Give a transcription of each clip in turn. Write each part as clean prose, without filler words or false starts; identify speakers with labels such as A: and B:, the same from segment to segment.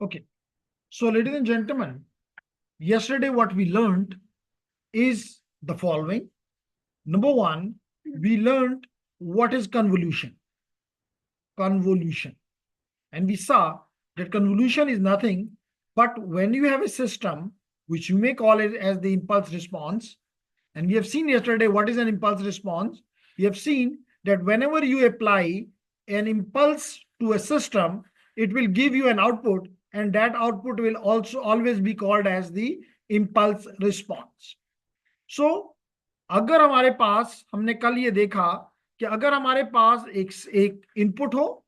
A: Okay. So, ladies and gentlemen, yesterday what we learned is the following. Number one, we learned what is convolution. Convolution. And we saw that convolution is nothing but when you have a system, which you may call it as the impulse response. And we have seen yesterday what is an impulse response. We have seen that whenever you apply an impulse to a system, it will give you an output, and that output will also always be called as the impulse response. So, अगर हमारे पास, हमने कल ये देखा कि अगर हमारे पास एक इनपुट हो,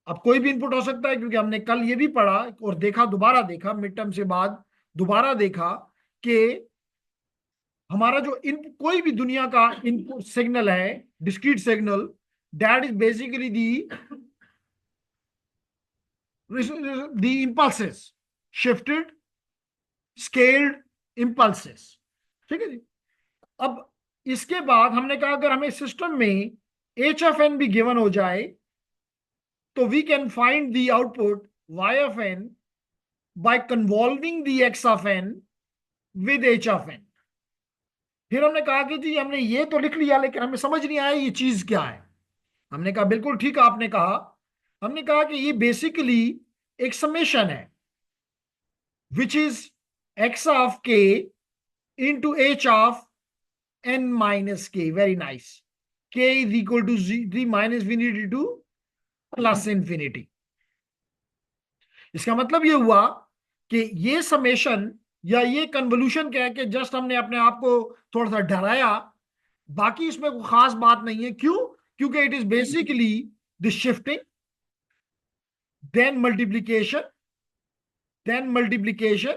A: अब कोई भी इनपुट हो सकता है, क्योंकि हमने कल ये भी पढ़ा और देखा, दोबारा देखा, मिड टर्म से बाद दोबारा देखा कि हमारा जो कोई भी दुनिया का इनपुट सिग्नल है, discrete signal, that is basically the impulses, shifted scaled impulses. ठीक है जी। अब इसके बाद हमने कहा अगर हमें सिस्टम में एच ऑफ एन भी गिवन हो जाए तो we can find the output y of n by convolving the x of n with h of n. फिर हमने कहा कि जी हमने ये तो लिख लिया लेकिन हमें समझ नहीं आया ये चीज क्या है। हमने कहा बिल्कुल ठीक आपने कहा। हमने कहा कि ये बेसिकली एक समेशन है which is x of k into h of n minus k. Very nice. K is equal to 3 minus infinity to plus infinity. इसका मतलब ये हुआ कि ये समेशन या ये कन्वोल्यूशन क्या है कि जस्ट हमने अपने आप को थोड़ा सा डराया, बाकी इसमें कोई खास बात नहीं है। क्यों? क्योंकि it is basically the shifting, then multiplication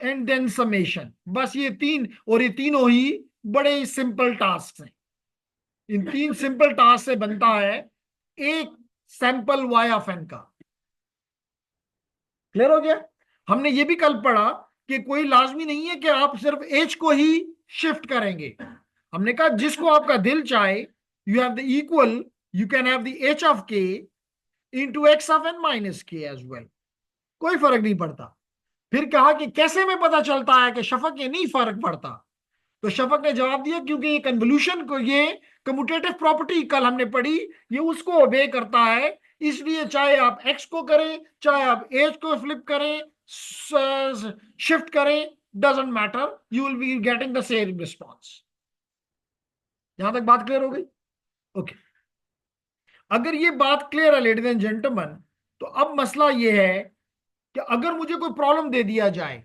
A: and then summation. बस ये तीन, और ये तीनों ही बड़े सिंपल टास्क हैं। इन तीन सिंपल टास्क से बनता है एक सैंपल वाई ऑफ एन का। क्लियर हो गया? हमने ये भी कल पढ़ा कि कोई लाजमी नहीं है कि आप सिर्फ एच को ही शिफ्ट करेंगे। हमने कहा जिसको आपका दिल चाहे, you have the equal, you can have the h of k into x of n minus k as well, कोई फर्क नहीं पड़ता। फिर कहा कि कैसे में पता चलता है कि शफक ये नहीं फर्क पड़ता, तो शफक ने जवाब दिया क्योंकि ये कन्वोल्यूशन को, ये कम्यूटेटिव प्रॉपर्टी कल हमने पढ़ी, ये उसको ओबे करता है। इसलिए चाहे आप एक्स को करें, चाहे आप एच को फ्लिप करें, शिफ्ट करें, doesn't matter, you will be getting the same response. यहां तक बात क्लियर हो गई? ओके। अगर ये बात क्लियर है लेडीज एंड जेंटलमैन, तो अब मसला ये है कि अगर मुझे कोई प्रॉब्लम दे दिया जाए,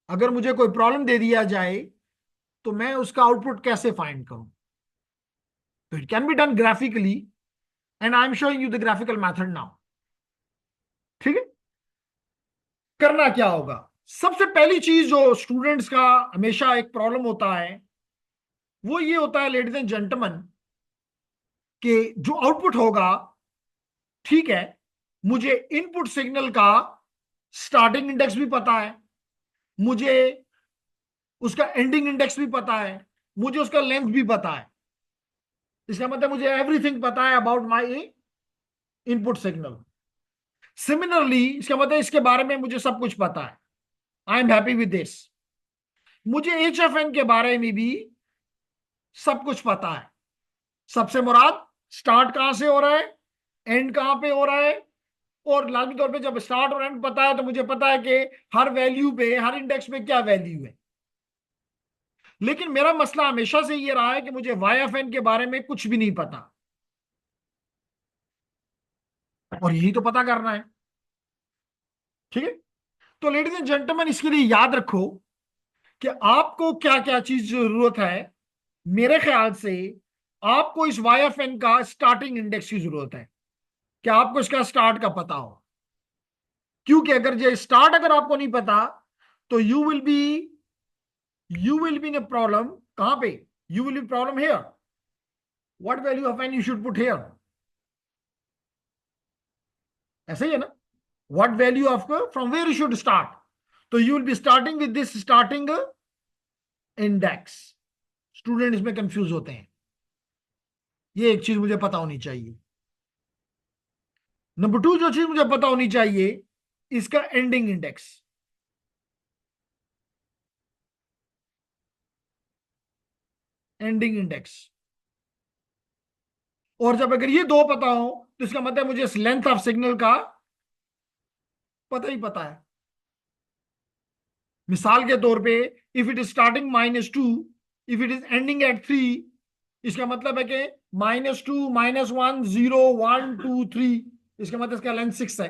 A: अगर मुझे कोई प्रॉब्लम दे दिया जाए तो मैं उसका आउटपुट कैसे फाइंड करूं? तो it can be done graphically and I am showing you the graphical method now. ठीक है? करना क्या होगा? सबसे पहली चीज जो स्टूडेंट्स का हमेशा एक प्रॉब्लम होता है वो ये होता है लेडीज एंड जेंटलमैन कि जो आउटपुट होगा, ठीक है, मुझे इनपुट सिग्नल का स्टार्टिंग इंडेक्स भी पता है, मुझे उसका एंडिंग इंडेक्स भी पता है, मुझे उसका लेंथ भी पता है। इसका मतलब मुझे एवरीथिंग पता है about my input signal. Similarly इसका मतलब इसके बारे में मुझे सब कुछ पता है। I am happy with this. मुझे एच एफ एन के बारे में भी सब कुछ पता है। सबसे मुराद स्टार्ट कहां से हो रहा है, एंड कहां पे हो रहा है, और लाजमी तौर पे जब स्टार्ट और एंड पता है तो मुझे पता है कि हर वैल्यू पे, हर इंडेक्स पे क्या वैल्यू है। लेकिन मेरा मसला हमेशा से ये रहा है कि मुझे वाई एफ एन के बारे में कुछ भी नहीं पता, और यही तो पता करना है। ठीक है? तो लेडीज एंड जेंटलमैन, इसके लिए याद रखो कि आपको क्या क्या चीज जरूरत है। मेरे ख्याल से आपको इस वाई एफ एन का स्टार्टिंग इंडेक्स की जरूरत है, कि आपको इसका स्टार्ट का पता हो। क्योंकि अगर ये स्टार्ट अगर आपको नहीं पता तो you will be in a problem. कहां पे? You will be problem here. What value of n you should put here? ऐसे ही है ना? What value of, from where you should start? तो you will be starting with this starting index. Student इसमें confuse होते हैं। ये एक चीज मुझे पता होनी चाहिए। नंबर टू जो चीज मुझे पता होनी चाहिए इसका एंडिंग इंडेक्स। Ending index. और जब अगर ये दो पता हो तो इसका मतलब मुझे इस लेंथ ऑफ सिग्नल का पता ही पता है। मिसाल के तौर पे if it is starting -2, if it is ending eight 3, इसका मतलब है कि -2, -1, 0, 1, 2, 3, इसका मतलब इसका लेंथ 6 है।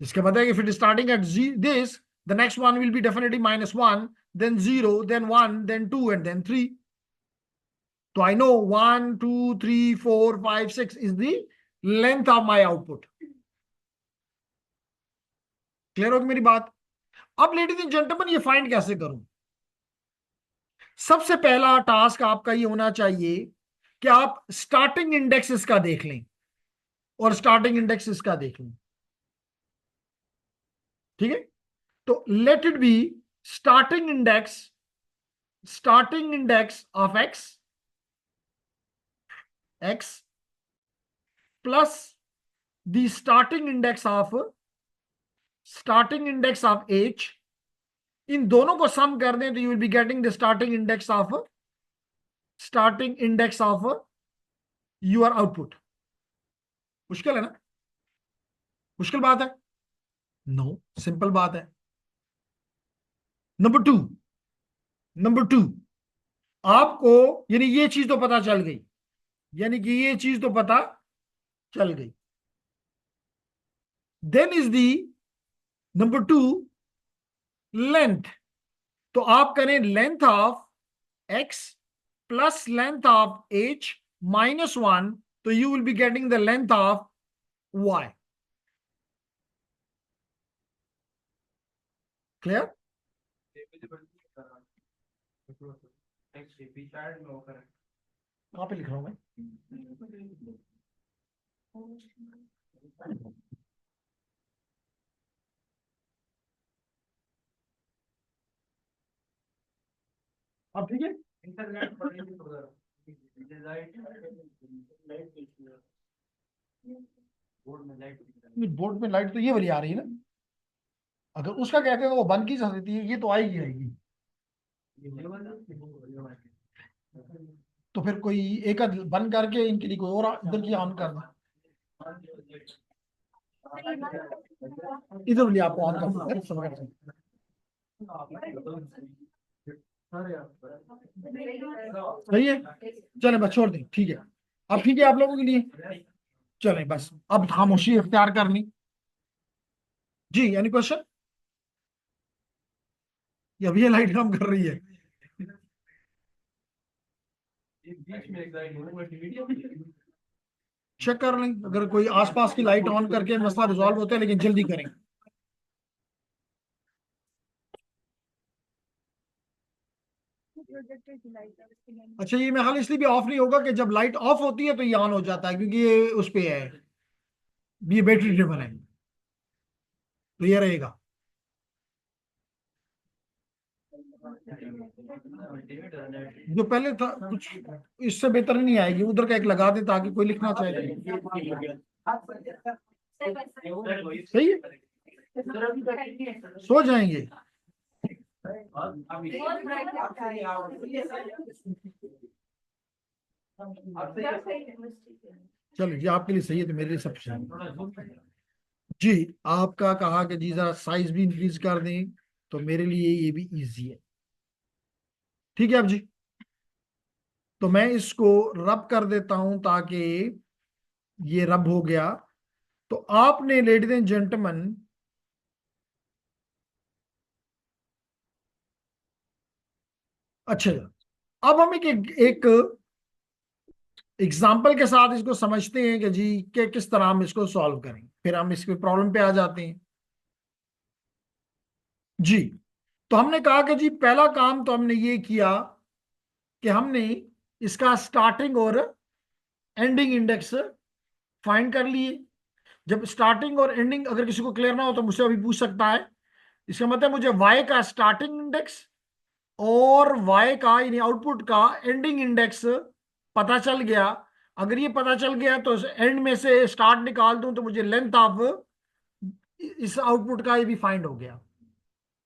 A: इसका मतलब है if it is starting at this, the next one will be definitely -1, then 0, then 1, then 2 and then 3। तो I know 1, 2, 3, 4, 5, 6 is the length of my output. Clear होगी मेरी बात? अब लेडीज एंड जेंटलमैन ये फाइंड कैसे करूं? सबसे पहला टास्क आपका ये होना चाहिए कि आप स्टार्टिंग इंडेक्स इसका देख लें और स्टार्टिंग इंडेक्स इसका देख लें। ठीक है, तो let it be starting index, starting index of x plus the starting index of h। इन दोनों को सम कर दें तो you will be getting the starting index of your output. मुश्किल है ना? मुश्किल बात है? नो, सिंपल बात है। नंबर टू, नंबर टू, आपको यानी ये चीज तो पता चल गई, यानी कि ये चीज तो पता चल गई। Then is the number two length. तो आप करें length of x plus length of h -1, तो you will be getting the length of y। Clear? कहां पे लिख रहा हूं मैं? अब ठीक है। बोर्ड में लाइट तो ये वाली आ रही है ना। अगर उसका कहते हैं तो वो बंद की जा सकती है, ये तो आएगी आएगी। तो फिर कोई एक आध बंद करके इनके लिए कोई और इधर की ऑन करना, इधर लिए आपको ऑन कर सकते हैं। सही है, चले बस छोड़ दें, ठीक है। अब ठीक है आप लोगों के लिए, चले बस अब खामोशी इख्तियार करनी। जी, एनी क्वेश्चन? ये अभी ये लाइट काम कर रही है। चेक कर लें, अगर कोई आसपास की लाइट ऑन करके मसला रिजॉल्व होता है, लेकिन जल्दी करें। अच्छा, ये मेरे ख्याल इसलिए भी ऑफ नहीं होगा कि जब लाइट ऑफ होती है तो ये ऑन हो जाता है, क्योंकि ये उस पे है, ये बैटरी ड्रिवन है, तो ये रहेगा। जो पहले था कुछ इससे बेहतर नहीं आएगी, उधर का एक लगा दे ताकि कोई लिखना चाहे। सही है, सो जाएंगे। चलो, ये आपके लिए सही है तो मेरे लिए सब सही है। जी, आपका कहा कि जी जरा साइज भी इंक्रीज कर दें, तो मेरे लिए ये भी इजी है। ठीक है अब जी, तो मैं इसको रब कर देता हूं ताकि ये रब हो गया। तो आपने लेडीज एंड जेंटलमैन, अच्छा, अब हम एक एग्जाम्पल के साथ इसको समझते हैं कि जी कि किस तरह हम इसको सॉल्व करें, फिर हम इसके प्रॉब्लम पे आ जाते हैं। जी, तो हमने कहा कि जी पहला काम तो हमने ये किया कि हमने इसका स्टार्टिंग और एंडिंग इंडेक्स फाइंड कर लिए। जब स्टार्टिंग और एंडिंग अगर किसी को क्लियर ना हो तो मुझसे अभी पूछ सकता है। इसका मतलब मुझे वाई का स्टार्टिंग इंडेक्स और वाई का यानी आउटपुट का एंडिंग इंडेक्स पता चल गया, अगर ये पता चल गया तो एंड में से स्टार्ट निकाल दूं तो मुझे लेंथ ऑफ इस आउटपुट का ये भी फाइंड हो गया।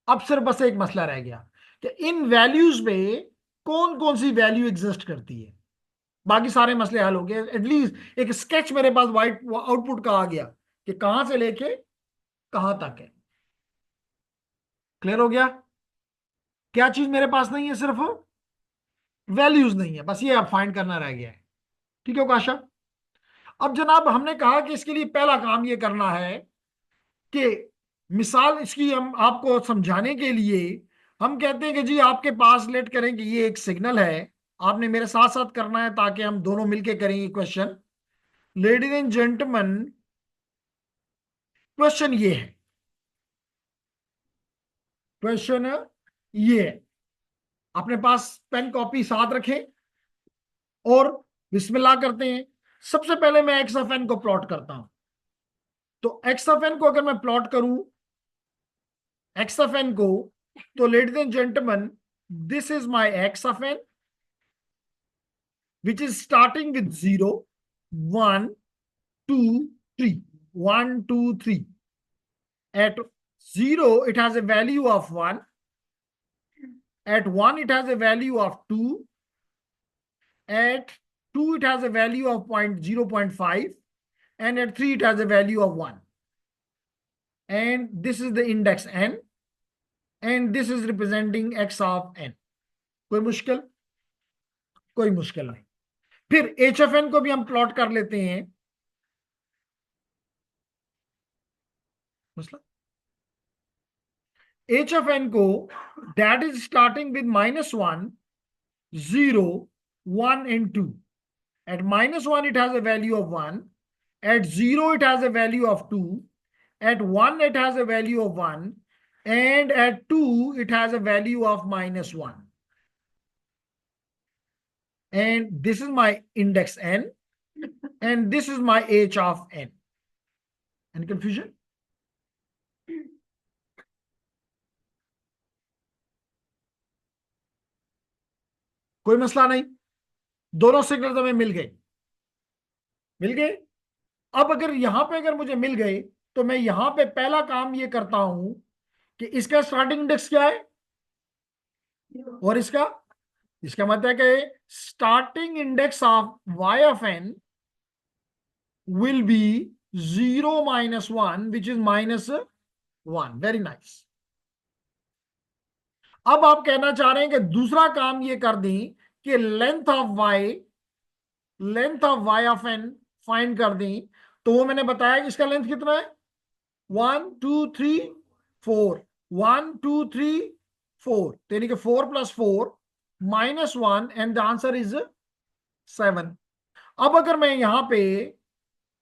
A: अब सिर्फ बस एक मसला रह गया कि इन वैल्यूज में कौन कौन सी वैल्यू एग्जिस्ट करती है। बाकी सारे मसले हल हो गए। एटलीस्ट एक स्केच मेरे पास वाइट आउटपुट का आ गया कि कहां से लेके कहां तक है। क्लियर हो गया? क्या चीज मेरे पास नहीं है? सिर्फ वैल्यूज नहीं है, बस ये अब फाइंड करना रह गया है। ठीक है काशा? अब जनाब हमने कहा कि इसके लिए पहला काम ये करना है कि मिसाल इसकी हम आपको समझाने के लिए हम कहते हैं कि जी आपके पास लेट करें कि ये एक सिग्नल है, आपने मेरे साथ साथ करना है ताकि हम दोनों मिलके करेंगे question. Ladies and gentleman, question ये है, क्वेश्चन ये है, अपने पास पेन कॉपी साथ रखें और बिस्मिल्लाह करते हैं। सबसे पहले मैं एक्स ऑफ एन को प्लॉट करता हूं। तो एक्स ऑफ एन को अगर मैं प्लॉट करूं, एक्स ऑफ एन को, तो ladies and gentleman, this is my x of n which is starting with 0, 1, 2, 3, 1, 2, 3. At 0 it has a value of 1, at 1 it has a value of 2, at 2 it has a value of 0.5, and at 3 it has a value of 1. And this is the index n, and this is representing x of n. कोई मुश्किल? कोई मुश्किल नहीं। फिर h of n को भी हम plot कर लेते हैं। मतलब h of n को, that is starting with -1, 0, 1 and 2. At -1 it has a value of 1, at 0 it has a value of 2, at 1 it has a value of 1, and at 2 it has a value of -1. And this is my index n, and this is my h of n. Any confusion? कोई मसला नहीं? दोनों signal हमें मिल गए, मिल गए। अब अगर यहां पे अगर मुझे मिल गए तो मैं यहां पे पहला काम ये करता हूं कि इसका स्टार्टिंग इंडेक्स क्या है और इसका, इसका मतलब है कि starting index of y of n will be 0 minus 1, which is -1. Very nice. अब आप कहना चाह रहे हैं कि दूसरा काम ये कर दें कि length of y of n find कर दें। तो वो मैंने बताया कि इसका लेंथ कितना है, 1 2 3 4, 1 2 3 4, यानी कि 4 + 4 -1, एंड द आंसर इज 7। अब अगर मैं यहां पे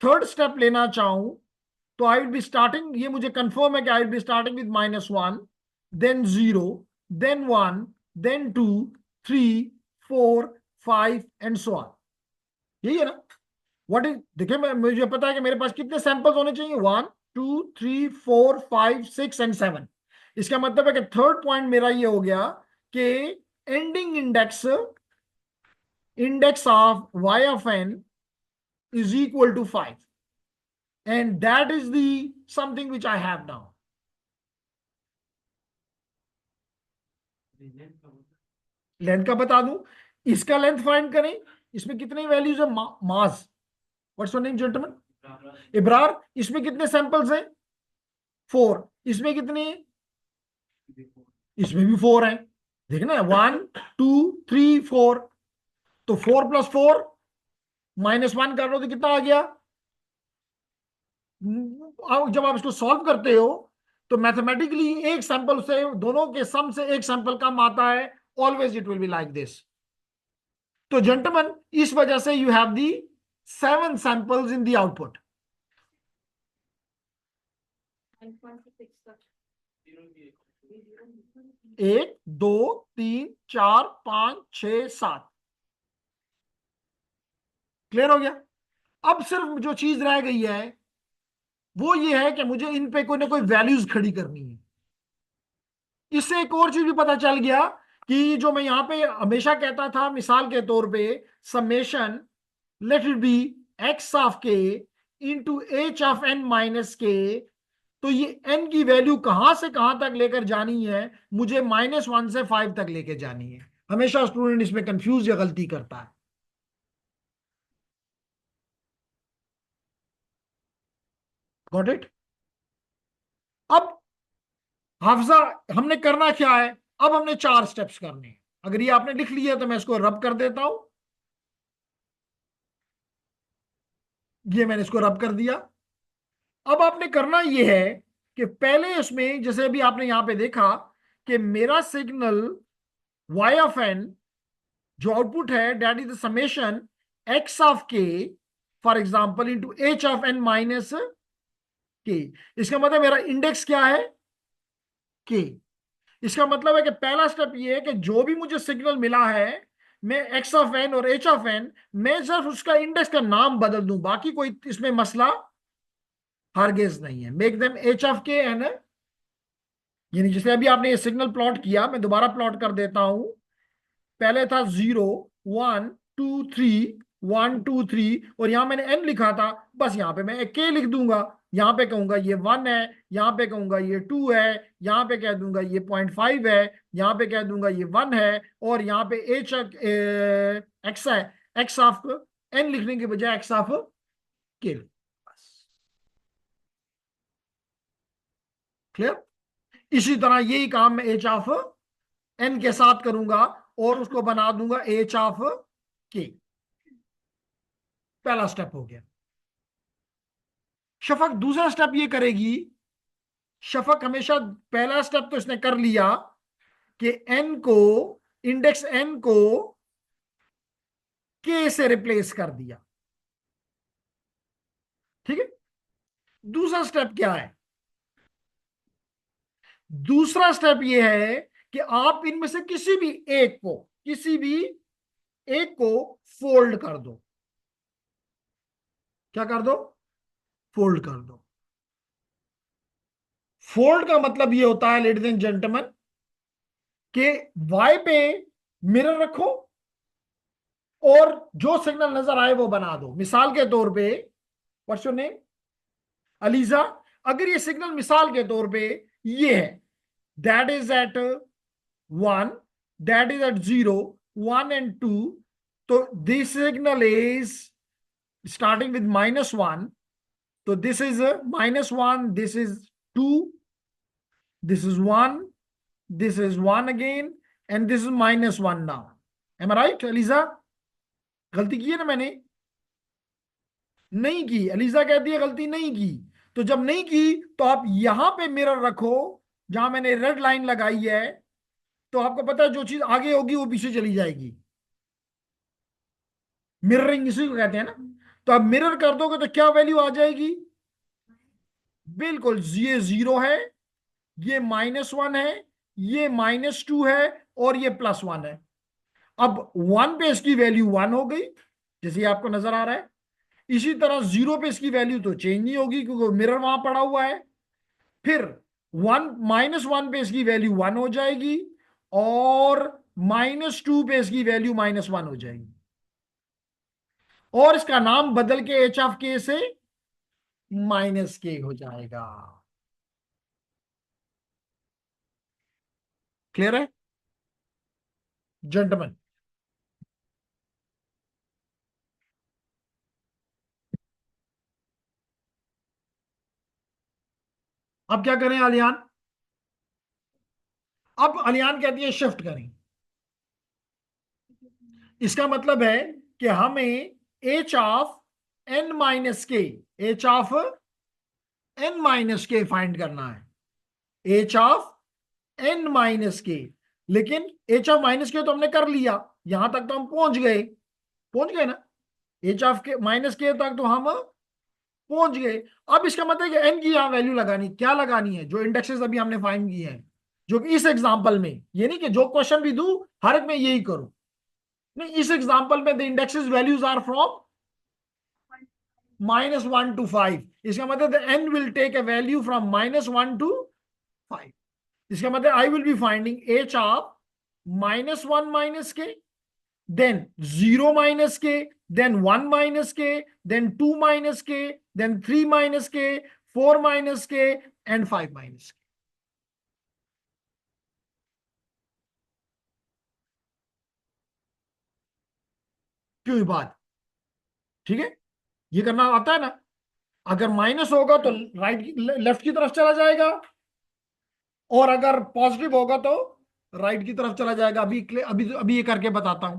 A: थर्ड स्टेप लेना चाहूं तो आई विल बी स्टार्टिंग, ये मुझे कंफर्म है कि I will be starting with -1, then 0, then 1, then 2, 3, 4, 5 and so on. यही है ना? व्हाट इज, देखिए मुझे पता है कि मेरे पास कितने सैंपल्स होने चाहिए, 1 2 3 4 5 6 एंड 7। इसका मतलब है कि थर्ड पॉइंट मेरा ये हो गया कि ending index of y of n is equal to 5, and that is the something which I have now. Length का बता दूं, इसका लेंथ फाइंड करें। इसमें कितने वैल्यूज है, मास, what's your name gentleman? Ibrar. इसमें कितने सैंपल्स हैं, 4। इसमें कितने, इसमें भी 4 है। देखना, 1 2 3 4, तो 4 + 4 -1 कर लो तो कितना आ गया। जब आप इसको सॉल्व करते हो तो मैथमेटिकली एक सैंपल से, दोनों के सम से एक सैंपल कम आता है। Always it will be like this. तो जेंटलमैन, इस वजह से you have the 7 samples in the output. 1 2 3 4 5 6 7। Clear हो गया? अब सिर्फ जो चीज रह गई है वो ये है कि मुझे इन पे कोई ना कोई वैल्यूज खड़ी करनी है। इससे एक और चीज भी पता चल गया कि जो मैं यहां पे हमेशा कहता था, मिसाल के तौर पे summation let it be x of k into h of n minus k. तो ये एन की वैल्यू कहां से कहां तक लेकर जानी है, मुझे -1 से 5 तक लेकर जानी है। हमेशा स्टूडेंट इसमें कंफ्यूज या गलती करता है। Got it. अब हाफजा, हमने करना क्या है, अब हमने 4 स्टेप्स करने हैं। अगर ये आपने लिख लिया तो मैं इसको रब कर देता हूं। ये मैंने इसको रब कर दिया। अब आपने करना ये है कि पहले उसमें, जैसे अभी आपने यहां पे देखा कि मेरा सिग्नल y ऑफ n जो आउटपुट है that is the summation x of k for example into h of n minus k। इसका मतलब मेरा इंडेक्स क्या है, k। इसका मतलब है कि पहला स्टेप ये है कि जो भी मुझे सिग्नल मिला है, मैं x ऑफ n और h ऑफ n, मैं सिर्फ उसका इंडेक्स का नाम बदल दूं, बाकी कोई इसमें मसला हरगिज नहीं है। Make them h of k and, यानी जैसे अभी आपने ये सिग्नल प्लॉट किया, मैं दोबारा प्लॉट कर देता हूं। पहले था 0 1 2 3 1 2 3, और यहां मैंने n लिखा था, बस यहां पे मैं k लिख दूंगा। यहां पे कहूंगा ये 1 है, यहां पे कहूंगा ये 2 है, यहां पे कह दूंगा ये 0.5 है, यहां पे कह दूंगा ये 1 है, और यहां पे h x है। x ऑफ n लिखने के बजाय x ऑफ k। क्लियर। इसी तरह यही काम मैं h ऑफ n के साथ करूंगा और उसको बना दूंगा h ऑफ k। पहला स्टेप हो गया। शफक दूसरा स्टेप ये करेगी। शफक हमेशा, पहला स्टेप तो इसने कर लिया कि n को, इंडेक्स n को k से रिप्लेस कर दिया। ठीक है। दूसरा स्टेप क्या है, दूसरा स्टेप ये है कि आप इनमें से किसी भी एक को, किसी भी एक को फोल्ड कर दो। क्या कर दो, फोल्ड कर दो। फोल्ड का मतलब ये होता है लेडीज एंड जेंटलमैन कि y पे मिरर रखो और जो सिग्नल नजर आए वो बना दो। मिसाल के तौर पे, व्हाट्स योर नेम, अलीजा। अगर ये सिग्नल मिसाल के तौर पे ये है, that is at 1, that is at 0 1 and 2, तो this signal is starting with -1, तो this is -1, this is 2, this is 1, this is 1 again, and this is -1 now. Am I right, ELISA? गलती की है ना मैंने? नहीं की। अलीजा कहती है गलती नहीं की। तो जब नहीं की तो आप यहां पे मिरर रखो जहां मैंने रेड लाइन लगाई है, तो आपको पता है जो चीज आगे होगी वो पीछे चली जाएगी। मिररिंग इसी को कहते हैं ना। तो आप मिरर कर दोगे तो क्या वैल्यू आ जाएगी, बिल्कुल ये 0 है, ये -1 है, ये -2 है, और ये +1 है। अब 1 पे इसकी वैल्यू 1 हो गई, जैसे आपको नजर आ रहा है। इसी तरह 0 पे इसकी वैल्यू तो चेंज नहीं होगी क्योंकि मिरर वहां पड़ा हुआ है। फिर 1 -1 पे इसकी वैल्यू 1 हो जाएगी, और -2 पे इसकी वैल्यू -1 हो जाएगी, और इसका नाम बदल के एच ऑफ के से -k हो जाएगा। क्लियर है जेंटलमैन? अब क्या करें अलियान? अब अलियान कहती है शिफ्ट करें। इसका मतलब है कि हमें एच ऑफ n माइनस के, एच ऑफ n माइनस के फाइंड करना है, एच ऑफ n माइनस के। लेकिन एच ऑफ माइनस के तो हमने कर लिया, यहां तक तो हम पहुंच गए ना। एच ऑफ के माइनस के तक तो हम पहुंच गए। अब इसका मतलब है कि n की यहां वैल्यू लगानी, क्या लगानी है, जो इंडेक्सेस अभी हमने फाइंड किए हैं, जो कि इस एग्जांपल में, ये नहीं कि जो क्वेश्चन भी दूं हर एक में यही करूं, नहीं, इस एग्जांपल में the indexes values are from -1 to 5। इसका मतलब n will take a value from -1 to 5। इसका मतलब I will be finding h of -1 - k then 0 minus k, then 1 minus k, then 2 minus k, then 3 minus k, 4 minus k, and 5 minus k. क्यों बात? ठीक है, ये करना आता है ना? अगर माइनस होगा तो राइट लेफ्ट की तरफ चला जाएगा, और अगर पॉजिटिव होगा तो राइट की तरफ चला जाएगा। अभी अभी अभी ये करके बताता हूं।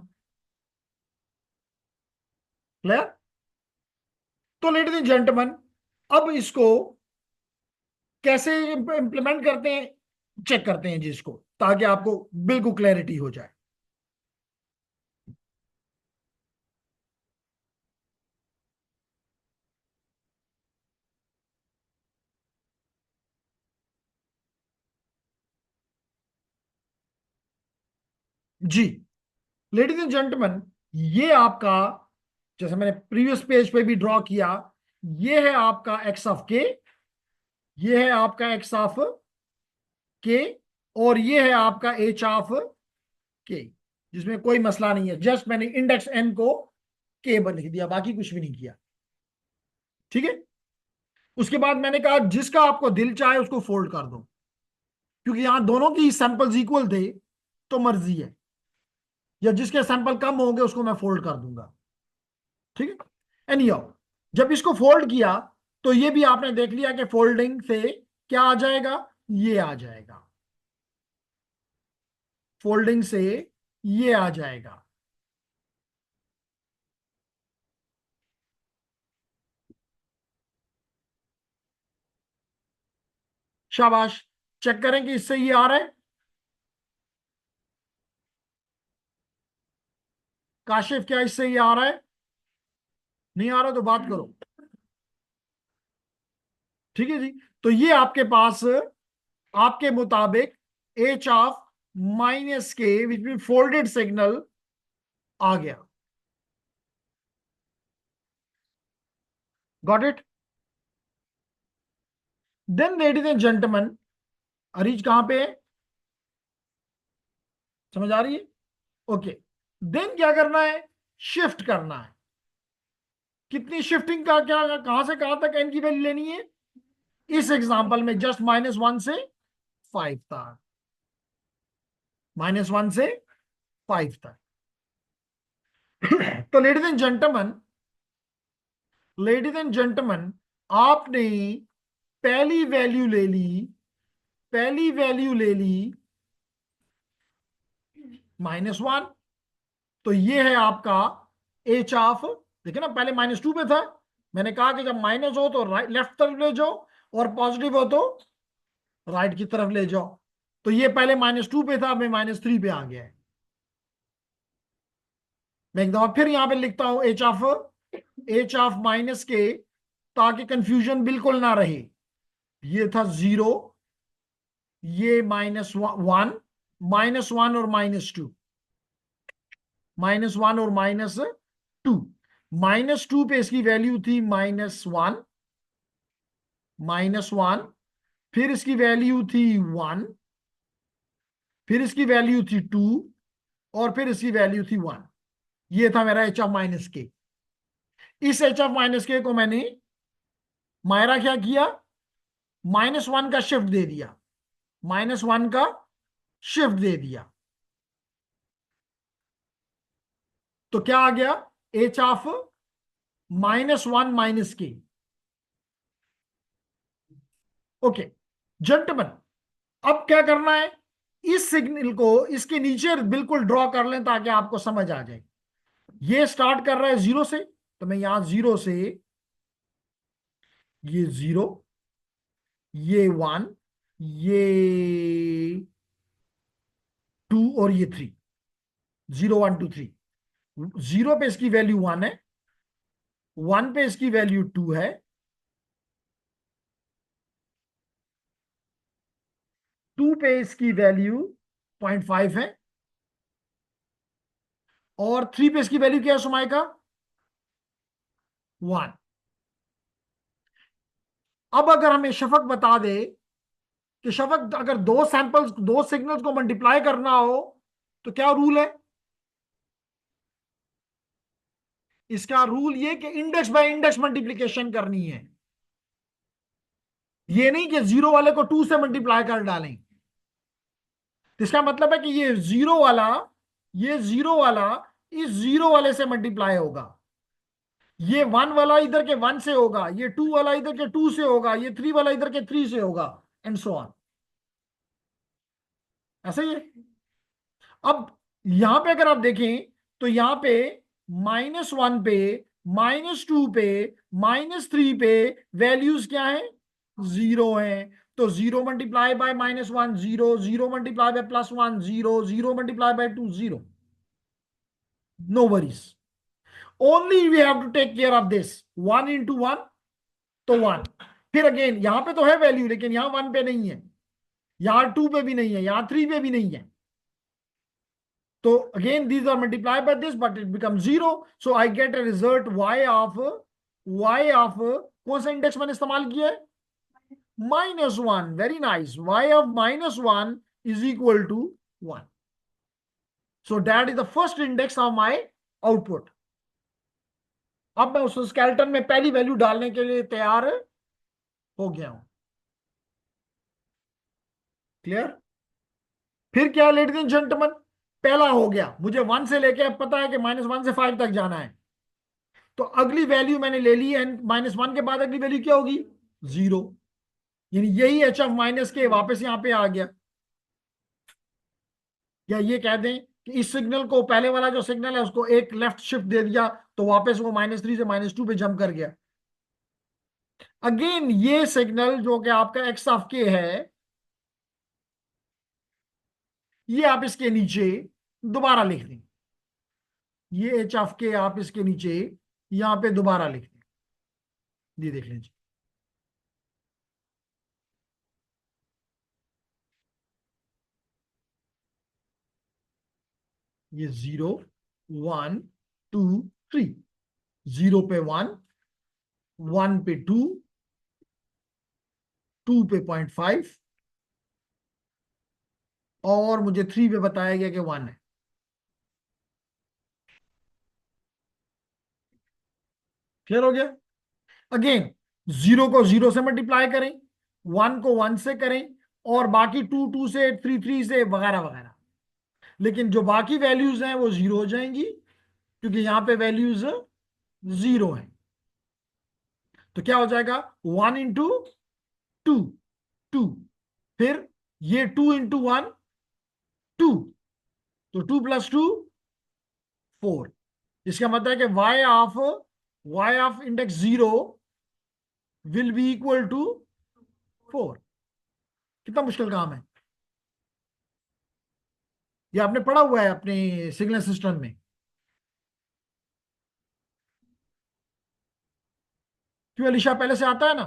A: क्लियर? तो लेडीज एंड जेंटलमैन, अब इसको कैसे इंप्लीमेंट करते हैं, चेक करते हैं जी इसको, ताकि आपको बिल्कुल क्लैरिटी हो जाए। जी, लेडीज एंड जेंटलमैन, ये आपका, जैसे मैंने प्रीवियस पेज पे भी ड्रॉ किया, ये है आपका एक्स ऑफ के, ये है आपका एक्स ऑफ के, और ये है आपका एच ऑफ के, जिसमें कोई मसला नहीं है। जस्ट मैंने इंडेक्स एन को के पर लिख दिया, बाकी कुछ भी नहीं किया। ठीक है, उसके बाद मैंने कहा जिसका आपको दिल चाहे उसको फोल्ड कर दो, क्योंकि यहां दोनों की सैंपल्स इक्वल थे, तो मर्जी है, या जिसके सैंपल कम होंगे उसको मैं फोल्ड कर दूंगा। ठीक है, एनी हाउ, जब इसको फोल्ड किया तो ये भी आपने देख लिया कि फोल्डिंग से क्या आ जाएगा, ये आ जाएगा, फोल्डिंग से ये आ जाएगा। शाबाश, चेक करें कि इससे ये आ रहा है। काशिफ, क्या इससे ये आ रहा है? नहीं आ रहा तो बात करो। ठीक है जी, तो ये आपके पास आपके मुताबिक H of minus k which mean folded signal आ गया। Got it? Then ladies and gentleman, Areej कहां पे है? समझ आ रही है? ओके, देन क्या करना है? शिफ्ट करना है। कितनी शिफ्टिंग का, क्या कहां से कहां तक एन की वैल्यू लेनी है? इस एग्जांपल में जस्ट -1 से 5 तक, -1 से 5 तक। तो लेडीज एंड जेंटलमैन, आपने पहली वैल्यू ले ली, पहली वैल्यू ले ली -1, तो ये है आपका एच ऑफ, देखिए ना, पहले -2 पे था। मैंने कहा कि जब माइनस हो तो राइट लेफ्ट तरफ ले जाओ, और पॉजिटिव हो तो राइट की तरफ ले जाओ। तो ये पहले -2 पे था, अब -3 पे आ गया है। मैं एक दफा फिर यहां पे लिखता हूं एच ऑफ माइनस के, ताकि कंफ्यूजन बिल्कुल ना रहे। ये था 0, ये -1, -1 और -2, -1 और -2। -2 पे इसकी वैल्यू थी -1, -1, फिर इसकी वैल्यू थी 1, फिर इसकी वैल्यू थी 2, और फिर इसकी वैल्यू थी 1। ये था मेरा एच ऑफ माइनस के। इस एच ऑफ माइनस के को मैंने मायरा क्या किया, -1 का शिफ्ट दे दिया, -1 का शिफ्ट दे दिया। तो क्या आ गया? एच ऑफ -1 माइनस के। ओके जेंटलमैन, अब क्या करना है? इस सिग्नल को इसके नीचे बिल्कुल ड्रॉ कर लें, ताकि आपको समझ आ जाए। ये स्टार्ट कर रहा है 0 से, तो मैं यहां 0 से, ये 0, ये 1, ये 2, और ये 3, 0 1 2 3। 0 पे इसकी वैल्यू 1 है, 1 पे इसकी वैल्यू 2 है, 2 पे इसकी वैल्यू 0.5 है, और 3 पे इसकी वैल्यू क्या है सुमाई का? 1। अब अगर हमें शफक बता दे कि शफक, अगर दो सैंपल्स, दो सिग्नल्स को मल्टीप्लाई करना हो, तो क्या रूल है? इसका रूल ये कि इंडेक्स बाय इंडेक्स मल्टीप्लीकेशन करनी है, ये नहीं कि जीरो वाले को टू से मल्टीप्लाई कर डालें। तो इसका मतलब है कि ये जीरो वाला इस जीरो वाले से मल्टीप्लाई होगा, ये वन वाला इधर के वन से होगा, ये टू वाला इधर के टू से होगा, ये थ्री वाला इधर के थ्री से होगा, एंड सो ऑन। ऐसा ही है। अब यहां पे अगर आप देखें तो यहां पे -1 पे, -2 पे, -3 पे वैल्यूज क्या है? जीरो है। तो zero multiply by -1 zero, zero multiply by +1 zero, zero multiply by 2 zero. No worries, only we have to take care of this, 1 into 1 तो 1। फिर अगेन यहां पे तो है वैल्यू, लेकिन यहां 1 पे नहीं है, यहां 2 पे भी नहीं है, यहां 3 पे भी नहीं है। तो again these are multiplied by this but it becomes zero, so I get a result y of कौन सा इंडेक्स मैंने इस्तेमाल किया है? -1। Very nice, y of -1 is equal to 1, so that is the first index of my output। अब मैं उस skeleton में पहली वैल्यू डालने के लिए तैयार हो गया हूं। क्लियर? फिर क्या लेडीज एंड जेंटलमैन, पहला हो गया, मुझे 1 से लेके अब पता है कि -1 से 5 तक जाना है, तो अगली वैल्यू मैंने ले ली है, -1 के बाद अगली वैल्यू क्या होगी? जीरो। यानी यही एच ऑफ माइनस के वापस यहां पे आ गया। या ये कह दें कि इस सिग्नल को, पहले वाला जो सिग्नल है उसको एक लेफ्ट शिफ्ट दे दिया, तो वापस वो -3 से -2 पे जंप कर गया। अगेन ये सिग्नल जो कि आपका एक्स ऑफ के है, ये आप इसके नीचे दोबारा लिख दें, ये एच ऑफ के आप इसके नीचे यहां पे दोबारा लिख दें। ये देख लीजिए, ये 0 1 2 3, 0 पे 1, 1 पे 2, 2 पे 0.5, और मुझे 3 पे बताया गया कि 1 है। क्लियर हो गया? अगेन जीरो को जीरो से मल्टीप्लाई करें, 1 को 1 से करें, और बाकी 2 2 से, 3 3 से, वगैरह वगैरह। लेकिन जो बाकी वैल्यूज हैं वो जीरो हो जाएंगी, क्योंकि यहां पे वैल्यूज जीरो है। तो क्या हो जाएगा? 1 इंटू 2 2, फिर ये 2 इंटू 1 2, तो 2 + 2 4। इसका मतलब है कि y of index 0 will be equal to 4। कितना मुश्किल काम है, ये आपने पढ़ा हुआ है अपने सिग्नल सिस्टम में। क्यों अलीशा, पहले से आता है ना?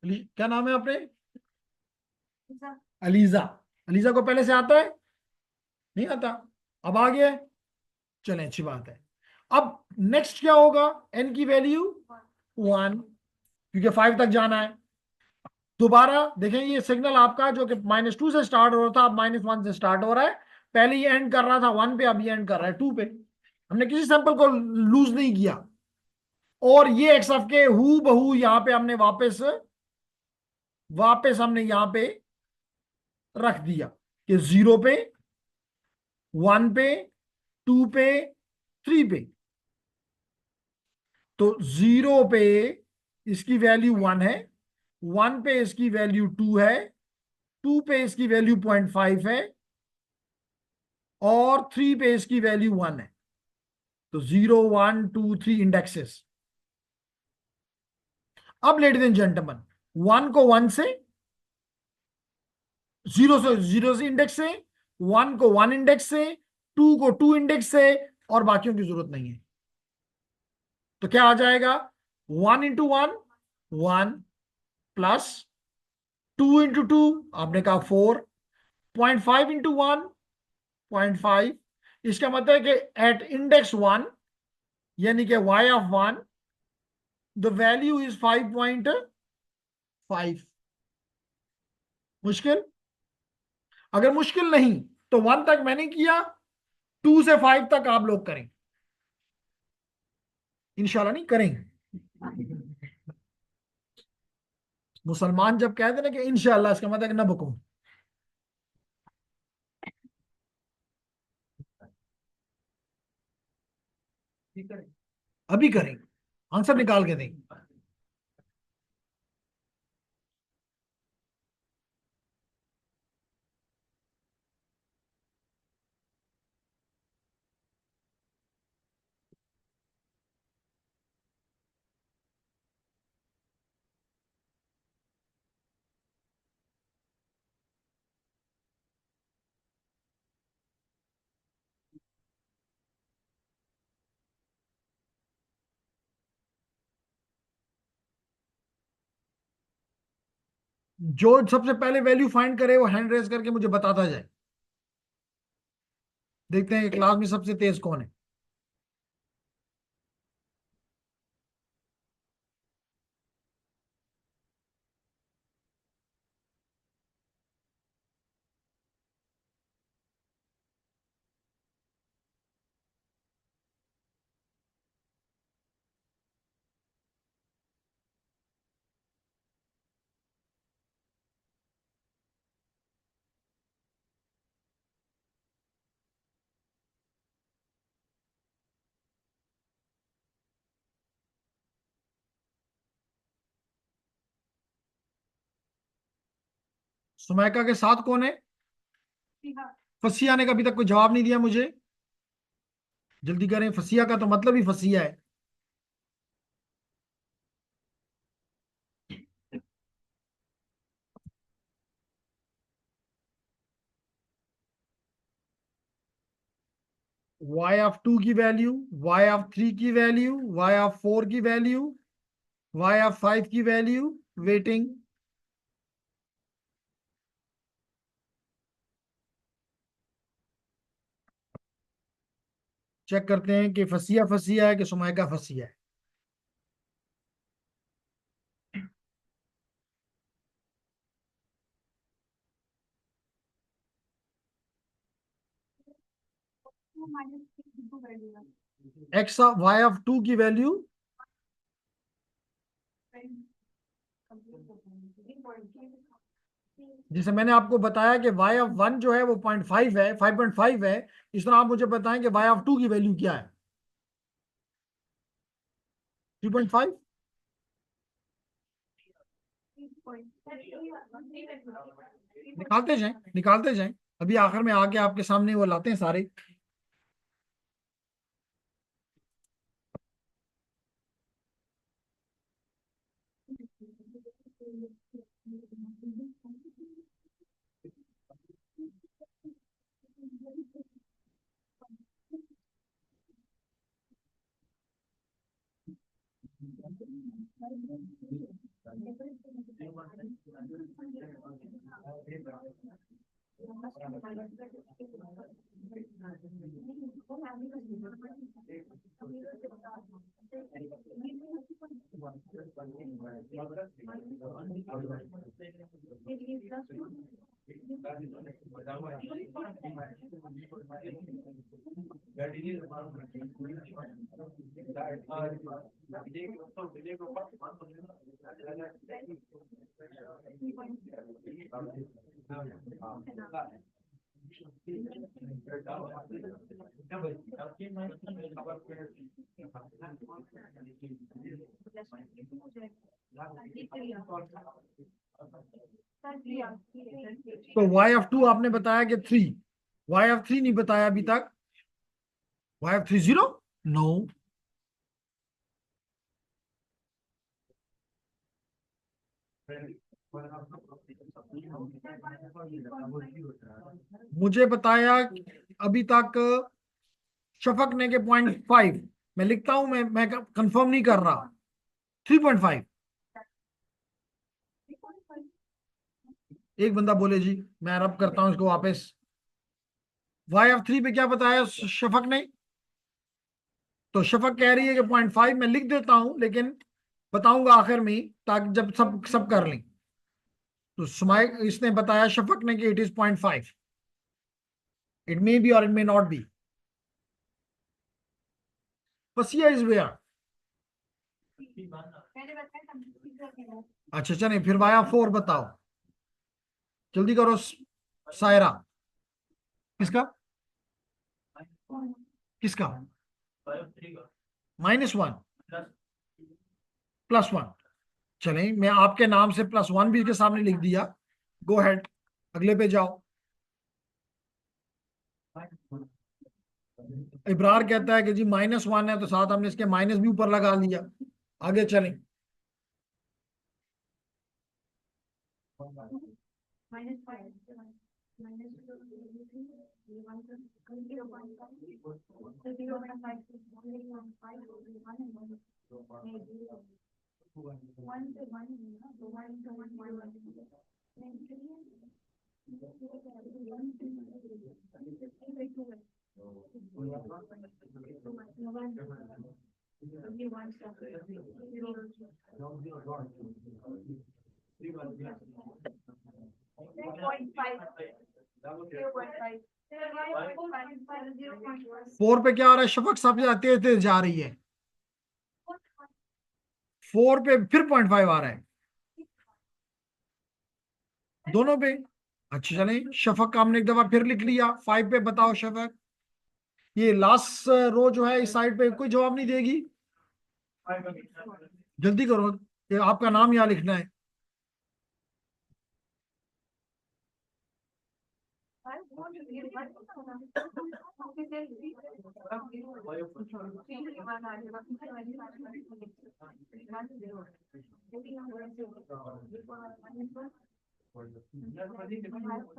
A: क्या नाम है आपने? अलीजा। अलीजा को पहले से आता है? नहीं आता, अब आ गया है। चलें, अच्छी बात है। अब नेक्स्ट क्या होगा? एन की वैल्यू 1, क्योंकि 5 तक जाना है। दोबारा देखें, ये सिग्नल आपका जो कि -2 से स्टार्ट हो रहा था, अब -1 से स्टार्ट हो रहा है। पहले ये एंड कर रहा था 1 पे, अब ये एंड कर रहा है 2 पे। हमने किसी सैंपल को लूज नहीं किया। और ये एक्स ऑफ के हु बहू यहां पे हमने वापस वापस हमने यहां पे रख दिया कि 0 पे, 1 पे, 2 पे, 3 पे। तो 0 पे इसकी वैल्यू 1 है, 1 पे इसकी वैल्यू 2 है, 2 पे इसकी वैल्यू 0.5 है, और 3 पे इसकी वैल्यू 1 है। तो 0 1 2 3 इंडेक्सेस। अब लेडीज एंड जेंटलमैन, 1 को 1 से, 0 से इंडेक्स से, 1 को 1 इंडेक्स से, 2 को 2 इंडेक्स से, और बाकियों की जरूरत नहीं है। तो क्या आ जाएगा? 1 इंटू 1 1, प्लस 2 इंटू 2 आपने कहा 4, 0.5 इंटू 1 0.5। इसका मतलब है कि एट इंडेक्स 1, यानी कि y of 1, the value is 5.5। मुश्किल? अगर मुश्किल नहीं तो 1 तक मैंने किया, 2 से 5 तक आप लोग करें। इंशाल्लाह नहीं करेंगे। मुसलमान जब कहते ना कि इंशाल्लाह, इसका मतलब है कि न बकूं। अभी करेंगे, आंसर निकाल के देंगे। जो सबसे पहले वैल्यू फाइंड करे वो हैंड रेज करके मुझे बताता जाए। देखते हैं कि क्लास में सबसे तेज कौन है। सुमैका के साथ कौन है? फसिया ने कभी तक कोई जवाब नहीं दिया मुझे। जल्दी करें, फसिया का तो मतलब ही फसिया है। वाई ऑफ टू की वैल्यू, वाई ऑफ थ्री की वैल्यू, वाई ऑफ फोर की वैल्यू, वाई ऑफ फाइव की वैल्यू, वेटिंग। चेक करते हैं कि फसिया फसिया है कि सुमैका फसिया है। X of y of two की वैल्यू, जैसे मैंने आपको बताया कि वाई ऑफ वन जो है वो 0.5 है, 5.5 है। इस तरह आप मुझे बताएं कि वाई ऑफ टू की वैल्यू क्या है? 3.5। निकालते जाएं, निकालते जाएं। अभी आखिर में आके आपके सामने वो लाते हैं सारे। तो वाई ऑफ टू आपने बताया कि 3, वाई ऑफ थ्री नहीं बताया अभी तक। Y of three 0? नो। मुझे बताया अभी तक शफक ने के 0.5। मैं लिखता हूं, मैं कंफर्म नहीं कर रहा। 3.5। एक बंदा बोले जी, मैं रब करता हूं इसको वापस। वाई ऑफ थ्री पे क्या बताया शफक ने? तो शफक कह रही है कि 0.5 मैं लिख देता हूं, लेकिन बताऊंगा आखिर में, ताकि जब सब सब कर लें। तो सुमाय इसने बताया शफक ने कि it is 0.5। It may be और it may not be. Fasiya is where? अच्छा चलिए फिर वाया 4 बताओ, जल्दी करो सायरा। किसका? किसका? -1 +1। चलें, मैं आपके नाम से +1 भी इसके सामने लिख दिया। गो हेड, अगले पे जाओ। इब्रार कहता है कि जी -1 है, तो साथ हमने इसके माइनस भी ऊपर लगा लिया। आगे चलें। फोर पे क्या आ रहा है शफक? सब तेज तेज जा रही है। 4 पे फिर 0.5 आ रहा है, दोनों पे। अच्छा चलें, शफक का हमने एक दफा फिर लिख लिया। 5 पे बताओ शफक। ये लास्ट रो जो है इस साइड पे कोई जवाब नहीं देगी, जल्दी करो, ये आपका नाम यहाँ लिखना है।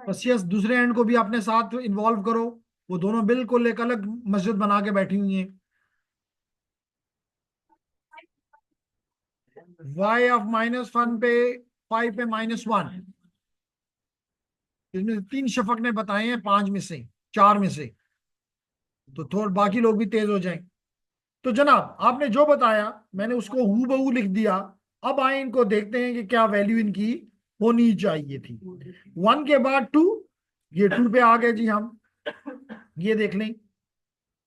A: बस यस, दूसरे एंड को भी अपने साथ इन्वॉल्व करो। वो दोनों बिल्कुल एक अलग मस्जिद बना के बैठी हुई हैं। y ऑफ -1 पे 5 पे -1, इसमें से 3 शफक ने बताए हैं, 5 में से 4 में से, तो थोड़ा बाकी लोग भी तेज हो जाएं। तो जनाब आपने जो बताया मैंने उसको हूबहू लिख दिया। अब आए इनको देखते हैं कि क्या वैल्यू इनकी होनी चाहिए थी। 1 के बाद 2, ये 2 पे आ गए जी हम। ये देख लें,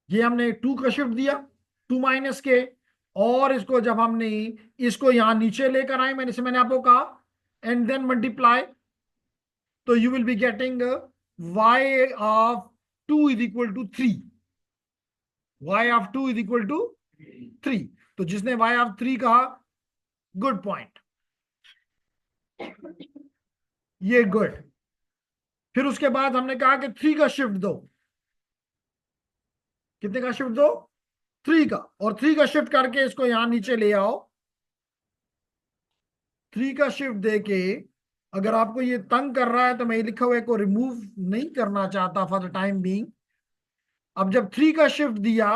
A: ये हमने 2 का शिफ्ट दिया, 2 माइनस के, और इसको जब हमने इसको यहां नीचे लेकर आए, मैंने आपको कहा एंड देन मल्टीप्लाई, तो you will be getting y of 2 is equal to 3। y of 2 is equal to 3। तो जिसने y ऑफ 3 कहा, गुड पॉइंट, ये गुड। फिर उसके बाद हमने कहा कि 3 का शिफ्ट दो। कितने का शिफ्ट दो? 3 का। और 3 का शिफ्ट करके इसको यहां नीचे ले आओ। 3 का शिफ्ट देके, अगर आपको ये तंग कर रहा है तो मैं लिखा हुआ को रिमूव नहीं करना चाहता फॉर द टाइम बीइंग। अब जब 3 का शिफ्ट दिया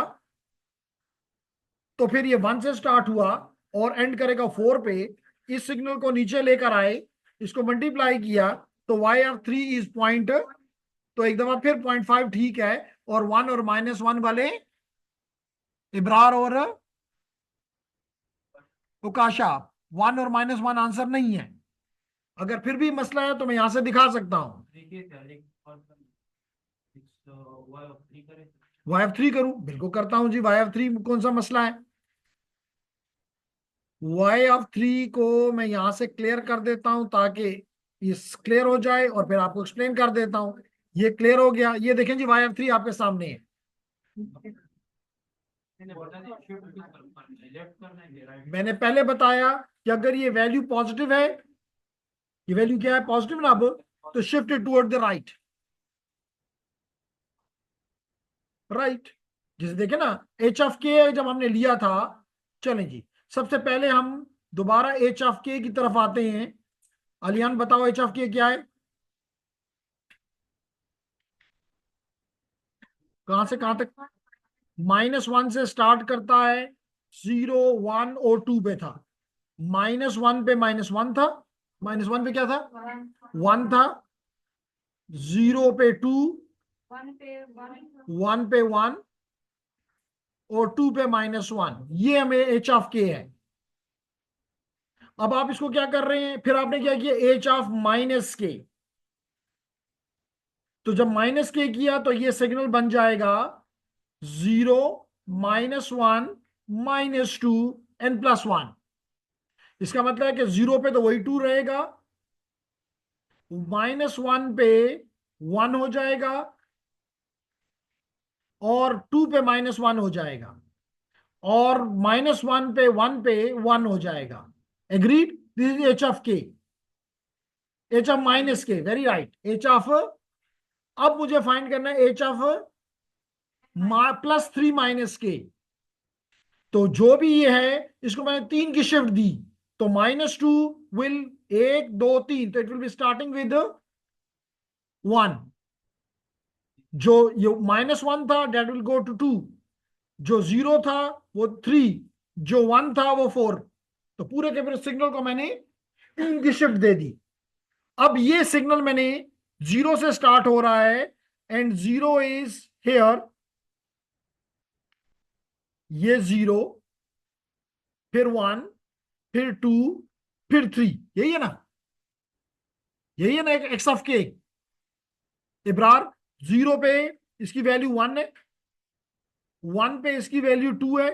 A: तो फिर ये 1 से स्टार्ट हुआ और एंड करेगा 4 पे। इस सिग्नल को नीचे लेकर आए, इसको मल्टीप्लाई किया, तो y ऑफ 3 इज पॉइंट। तो एक दफा फिर 0.5 ठीक है, और 1 और -1 वाले इब्रार और उकाशा, 1 और -1 आंसर नहीं है। अगर फिर भी मसला है तो मैं यहां से दिखा सकता हूं। y(3) करूं? बिल्कुल करता हूं जी। y(3) कौन सा मसला है? y(3) को मैं यहां से क्लियर कर देता हूं ताकि ये क्लियर हो जाए, और फिर आपको एक्सप्लेन कर देता हूं। ये क्लियर हो गया। ये देखें जी, y(3) आपके सामने है। मैंने पहले बताया कि अगर ये वैल्यू पॉजिटिव है, ये वैल्यू क्या है? पॉजिटिव ना, अब तो shift toward the right. Right, जैसे देखे ना, h(k) जब हमने लिया था। चलें जी, सबसे पहले हम दोबारा h(k) की तरफ आते हैं। अलियान बताओ h(k) क्या है? कहां से कहां तक? -1 से स्टार्ट करता है, 0, 1 और 2 पे था। -1 पे -1 था, -1 पे क्या था? 1 था। 0 पे 2, 1 पे 1 और 2 पे -1। ये हमें h(k) है। अब आप इसको क्या कर रहे हैं? फिर आपने क्या किया? h(-k). तो जब -k किया तो ये सिग्नल बन जाएगा 0, -1, -2 n+1। इसका मतलब है कि 0 पे तो वही 2 रहेगा, -1 पे 1 हो जाएगा, और 2 पे -1 हो जाएगा, और -1 पे 1 पे 1 हो जाएगा। Agreed? This is h of k, h of -k, very right, h of. अब मुझे फाइंड करना है एच ऑफ +3 - k। तो जो भी ये है, इसको मैंने 3 की शिफ्ट दी, तो -2 विल, 1 2 3, तो it will be starting with 1। जो ये -1 था डेट विल गो टू 2, जो 0 था वो 3, जो 1 था वो 4। तो पूरे के पूरे सिग्नल को मैंने 3 की शिफ्ट दे दी। अब ये सिग्नल मैंने 0 से स्टार्ट हो रहा है, एंड 0 इज हेयर, ये 0, फिर 1, फिर 2, फिर 3, यही है ना? यही है ना एक्स ऑफ के। इब्रार, 0 पे इसकी वैल्यू 1 है, 1 पे इसकी वैल्यू 2 है,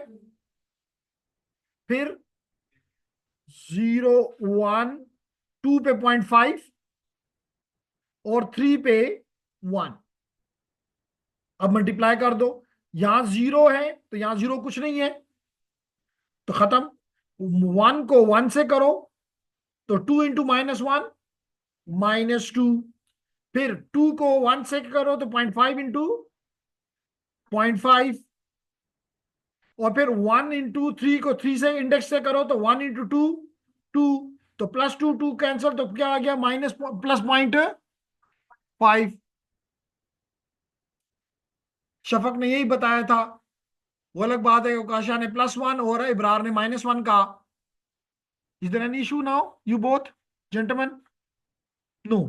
A: फिर 0 1 2 पे 0.5, और 3 पे 1। अब मल्टीप्लाई कर दो, यहां 0 है तो यहां 0 कुछ नहीं है, तो खत्म। 1 को 1 से करो तो 2 इंटू -1 -2, फिर 2 को 1 से करो तो 0.5 इंटू 0.5, और फिर 1 इंटू 3 को 3 से इंडेक्स से करो तो 1 इंटू 2 2, तो +2 2 कैंसिल, तो क्या आ गया, माइनस +0.5। शफक ने यही बताया था। वो अलग बात है, काशा ने +1 और इब्रार ने -1 कहा। Is there any issue now you both gentleman? No.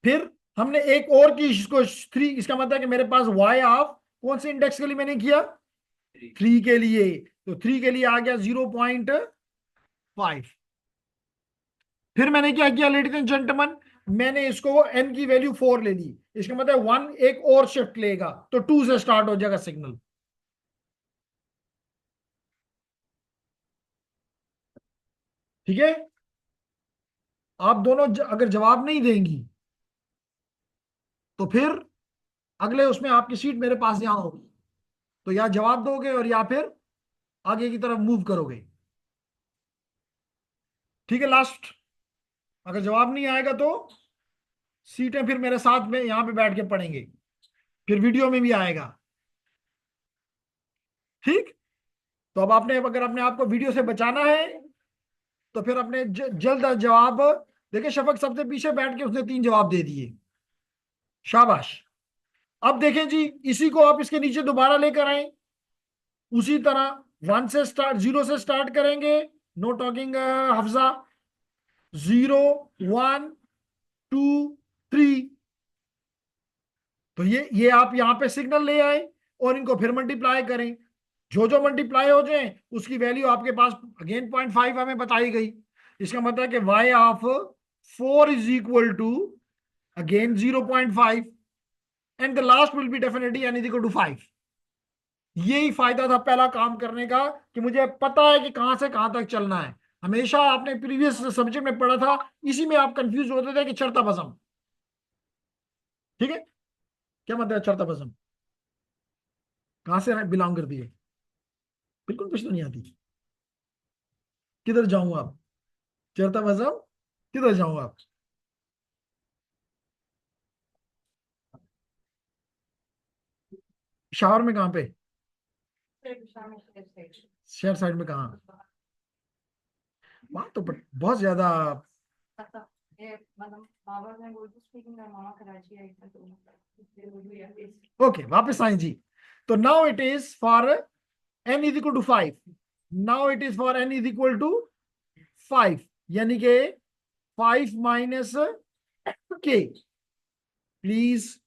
A: फिर हमने एक और की, इसको 3, इसका मतलब है कि मेरे पास y ऑफ कौन से इंडेक्स के लिए मैंने किया, 3 के लिए, तो 3 के लिए आ गया 0.5। फिर मैंने क्या किया लेडीज एंड जेंटलमैन, मैंने इसको n की वैल्यू 4 ले ली, इसका मतलब 1 एक और शिफ्ट लेगा, तो 2 से स्टार्ट हो जाएगा सिग्नल। ठीक है? आप दोनों अगर जवाब नहीं देंगी तो फिर अगले उसमें आपकी सीट मेरे पास यहां होगी, तो या जवाब दोगे और या फिर आगे की तरफ मूव करोगे। ठीक है? लास्ट, अगर जवाब नहीं आएगा तो सीटें फिर मेरे साथ में यहां पे बैठ के पढ़ेंगे, फिर वीडियो में भी आएगा। ठीक? तो अब आपने, अगर अपने आप को वीडियो से बचाना है तो फिर अपने जल्द जवाब। देखिए शफक सबसे पीछे बैठ के उसने 3 जवाब दे दिए, शाबाश। अब देखें जी, इसी को आप इसके नीचे दोबारा लेकर आए, उसी तरह 1 से स्टार्ट, 0 से स्टार्ट करेंगे, नो टॉकिंग हफ्जा, 0 1 2 3। तो ये आप यहां पे सिग्नल ले आए और इनको फिर मल्टीप्लाई करें, जो जो मल्टीप्लाई हो जाए उसकी वैल्यू आपके पास अगेन 0.5 हमें बताई गई। इसका मतलब है कि y of 4 is equal to again 0.5, and the last will be definitely n is equal to 5। यही फायदा था पहला काम करने का, कि मुझे पता है कि कहां से कहां तक चलना है। हमेशा आपने प्रीवियस सब्जेक्ट में पढ़ा था, इसी में आप कंफ्यूज होते थे कि चरता बजम। ठीक है? क्या मतलब है चरता बजम? कहां से बिलोंग करती है? बिल्कुल कुछ तो नहीं आती। किधर जाऊं आप? चरता बजम, किधर जाऊं आप? शहर में कहाँ पे? शहर साइड में कहाँ? वहां तो बहुत ज्यादा। ओके, वापस आए जी। तो now it is for n is equal to 5। Now it is for n is equal to 5, यानी कि 5 माइनस k, प्लीज।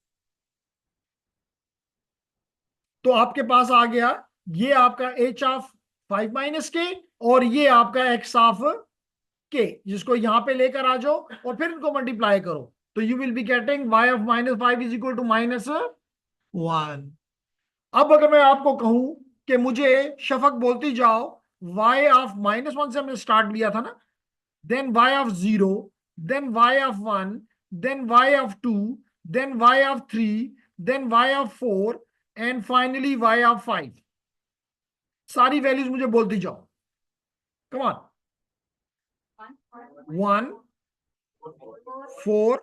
A: तो आपके पास आ गया ये आपका h ऑफ 5 माइनस के, और ये आपका x ऑफ के, जिसको यहां पे लेकर आ जाओ और फिर इनको मल्टीप्लाई करो, तो you will be getting y of -5 is equal to -1। अब अगर मैं आपको कहूं कि मुझे शफक बोलती जाओ y ऑफ -1 से हमने स्टार्ट लिया था ना, then y of 0, then y of 1, then y of 2, then y of 3, then y of 4 and finally y of 5। सारी वैल्यूज मुझे बोलती जाओ। Come on. 1, 4,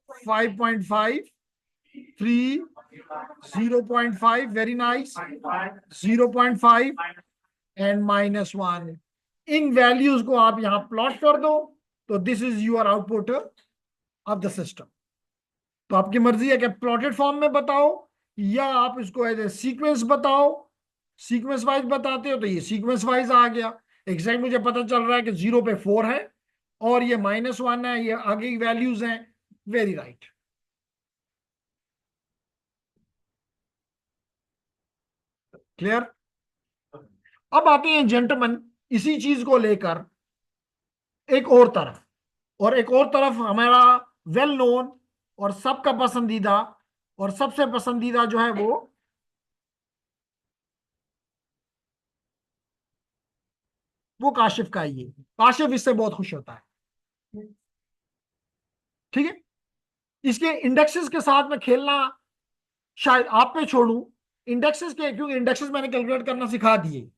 A: 5.5, 3, 0.5, very nice, 0.5 and -1। इन वैल्यूज को आप यहां प्लॉट कर दो, तो this is your output of the system. तो आपकी मर्जी है कि प्लॉटेड फॉर्म में बताओ या आप इसको एज ए सीक्वेंस बताओ। सीक्वेंस वाइज बताते हो तो ये सीक्वेंस वाइज आ गया। एग्जैक्ट मुझे पता चल रहा है कि 0 पे 4 है और ये -1 है, ये आगे की वैल्यूज हैं। Very right. क्लियर। अब आते हैं जेंटलमैन इसी चीज को लेकर एक और तरफ, और एक और तरफ हमारा वेल नोन और सबका पसंदीदा और सबसे पसंदीदा जो है वो काशिफ का ही है। काशिफ इससे बहुत खुश होता है। ठीक है। इसके इंडेक्सेस के साथ में खेलना शायद आप पे छोड़ूं। इंडेक्सेस के, क्योंकि इंडेक्सेस मैंने कैलकुलेट करना सिखा दिए,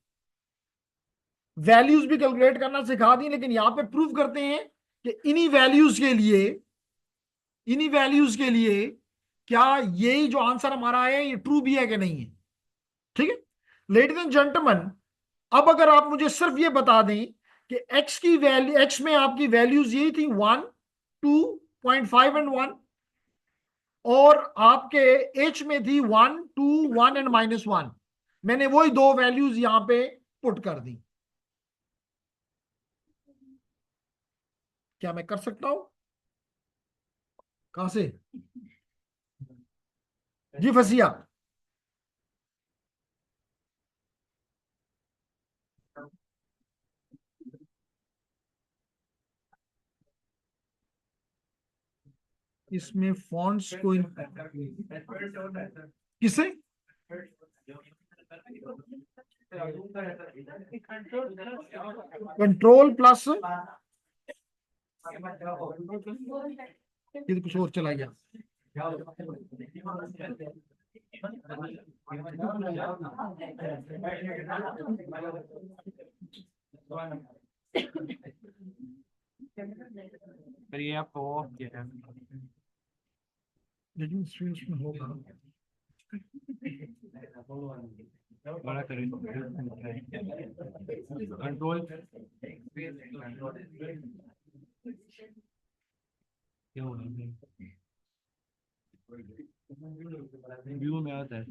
A: वैल्यूज भी कैलकुलेट करना सिखा दी, लेकिन यहां पे प्रूव करते हैं कि इन्हीं वैल्यूज के लिए क्या यही जो आंसर हमारा है ये ट्रू भी है कि नहीं है। ठीक है। लेडीज एंड जेंटलमैन, अब अगर आप मुझे सिर्फ ये बता दें कि एक्स की वैल्यू, एक्स में आपकी वैल्यूज यही थी 1, 2.5 एंड 1, और आपके एच में थी 1, 2, 1 एंड -1। मैंने वही दो वैल्यूज यहां पे पुट कर दी। क्या मैं कर सकता हूं? कहां से? जी फसिया। इसमें फॉन्ट्स को किसे? कंट्रोल प्लस, ये तो कुछ और चला गया।
B: फिर ये आपको ऑफ किया है।
A: लेकिन स्विच में होगा।
B: बड़ा करें कंट्रोल क्या हो रहा है व्यू में आता है।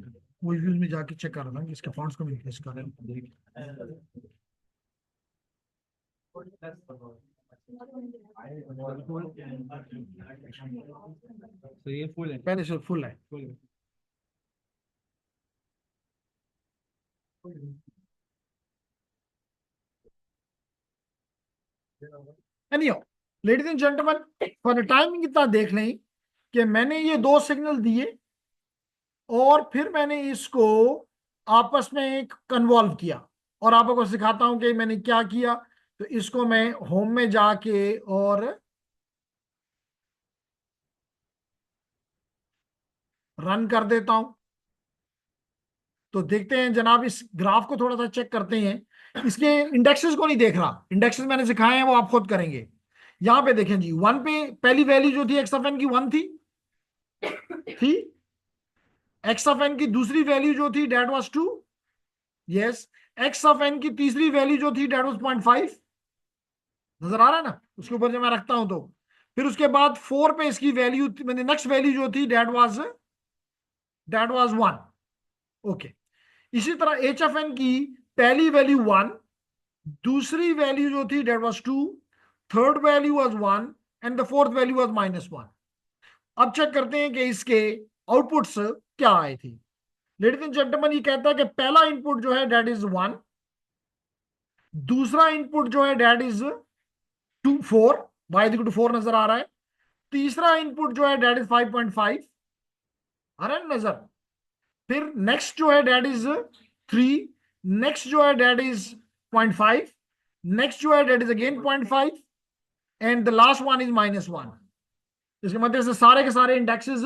A: वो व्यूज में जाके चेक कर रहा था इसके फॉन्ट्स को भी रिप्लेस कर रहा
B: तो ये फुल है,
A: पहले से फुल है।
B: फुल है।
A: Anyhow, ladies and gentleman, for timing इतना देख लें कि मैंने ये दो सिग्नल दिए और फिर मैंने इसको आपस में एक कन्वॉल्व किया, और आपको सिखाता हूं कि मैंने क्या किया। तो इसको मैं होम में जाके और रन कर देता हूं। तो देखते हैं जनाब, इस ग्राफ को थोड़ा सा चेक करते हैं। इसके इंडेक्सेस को नहीं देख रहा, इंडेक्सेस मैंने सिखाए हैं वो आप खुद करेंगे। यहां पे देखें जी, 1 पे पहली वैल्यू जो थी एक्स ऑफ एन की 1 थी। एक्स ऑफ एन की दूसरी वैल्यू जो थी that was 2। Yes. X of n की तीसरी वैल्यू जो थी डेट वाज 0.5। नजर आ रहा है ना उसके ऊपर जब मैं रखता हूं तो। फिर उसके बाद 4 पे इसकी वैल्यू, मैंने नेक्स्ट वैल्यू जो थी डेट वाज 1। ओके। इसी तरह एच ऑफ एन की पहली वैल्यू 1, दूसरी वैल्यू जो थी that was 2, third value was 1 and the fourth value was -1। अब चेक करते हैं कि इसके आउटपुट्स क्या आए थे। लेडीज एंड जेंटलमैन, ये कहता है कि पहला इनपुट जो है डेट इज 1, दूसरा इनपुट जो है that is 2, 4, y equal to 4 नजर आ रहा है। तीसरा इनपुट जो है डेट इज 5.5, आ रहा है नजर। फिर नेक्स्ट जो है डेट इज 3, नेक्स्ट जो है डेट इज 0.5, नेक्स्ट जो है that is again 0.5 and the last one is -1। इसके मतलब से सारे के सारे इंडेक्सेस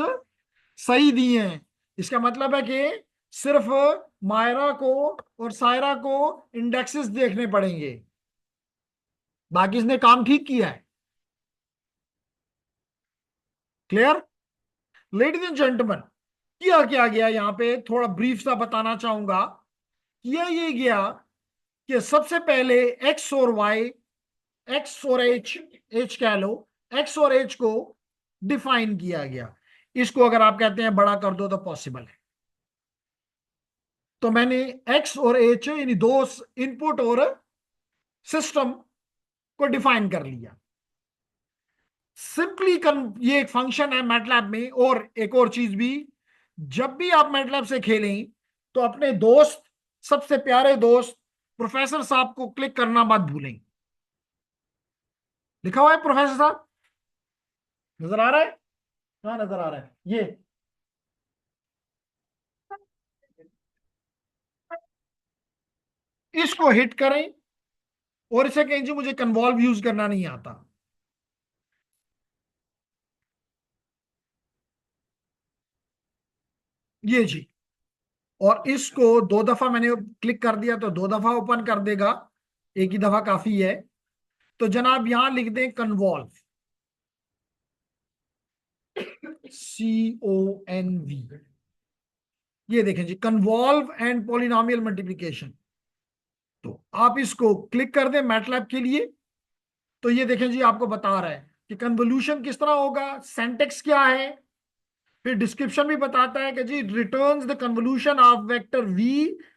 A: सही दिए हैं। इसका मतलब है कि सिर्फ मायरा को और सायरा को इंडेक्सेस देखने पड़ेंगे, बाकी इसने काम ठीक किया है। क्लियर लेडीज एंड जेंटलमैन, किया क्या गया यहां पे थोड़ा ब्रीफ सा बताना चाहूंगा। किया ये गया कि सबसे पहले एक्स और वाई, एक्स और एच, एच कह लो, एक्स और एच को डिफाइन किया गया। इसको अगर आप कहते हैं बड़ा कर दो तो पॉसिबल है। तो मैंने एक्स और एच यानी दो इनपुट और सिस्टम को डिफाइन कर लिया। सिंपली ये एक फंक्शन है मैटलैब में। और एक और चीज भी, जब भी आप मैटलैब से खेलें तो अपने दोस्त, सबसे प्यारे दोस्त प्रोफेसर साहब को क्लिक करना मत भूलें। लिखा हुआ है प्रोफेसर साहब, नजर आ रहा है? हाँ नजर आ रहा है। ये इसको हिट करें और इसे कहें जी मुझे कन्वॉल्व यूज करना नहीं आता। ये जी, और इसको 2 दफा मैंने क्लिक कर दिया तो 2 दफा ओपन कर देगा, एक ही दफा काफी है। तो जनाब यहां लिख दें कन्वॉल्व, CONV। ये देखें जी, कन्वॉल्व एंड पॉलिनोमियल मल्टीप्लिकेशन। तो आप इसको क्लिक कर दें मैटलैब के लिए। तो ये देखें जी, आपको बता रहा है कि कन्वोल्यूशन किस तरह होगा, सिंटेक्स क्या है। फिर डिस्क्रिप्शन भी बताता है कि g returns the convolution of vector v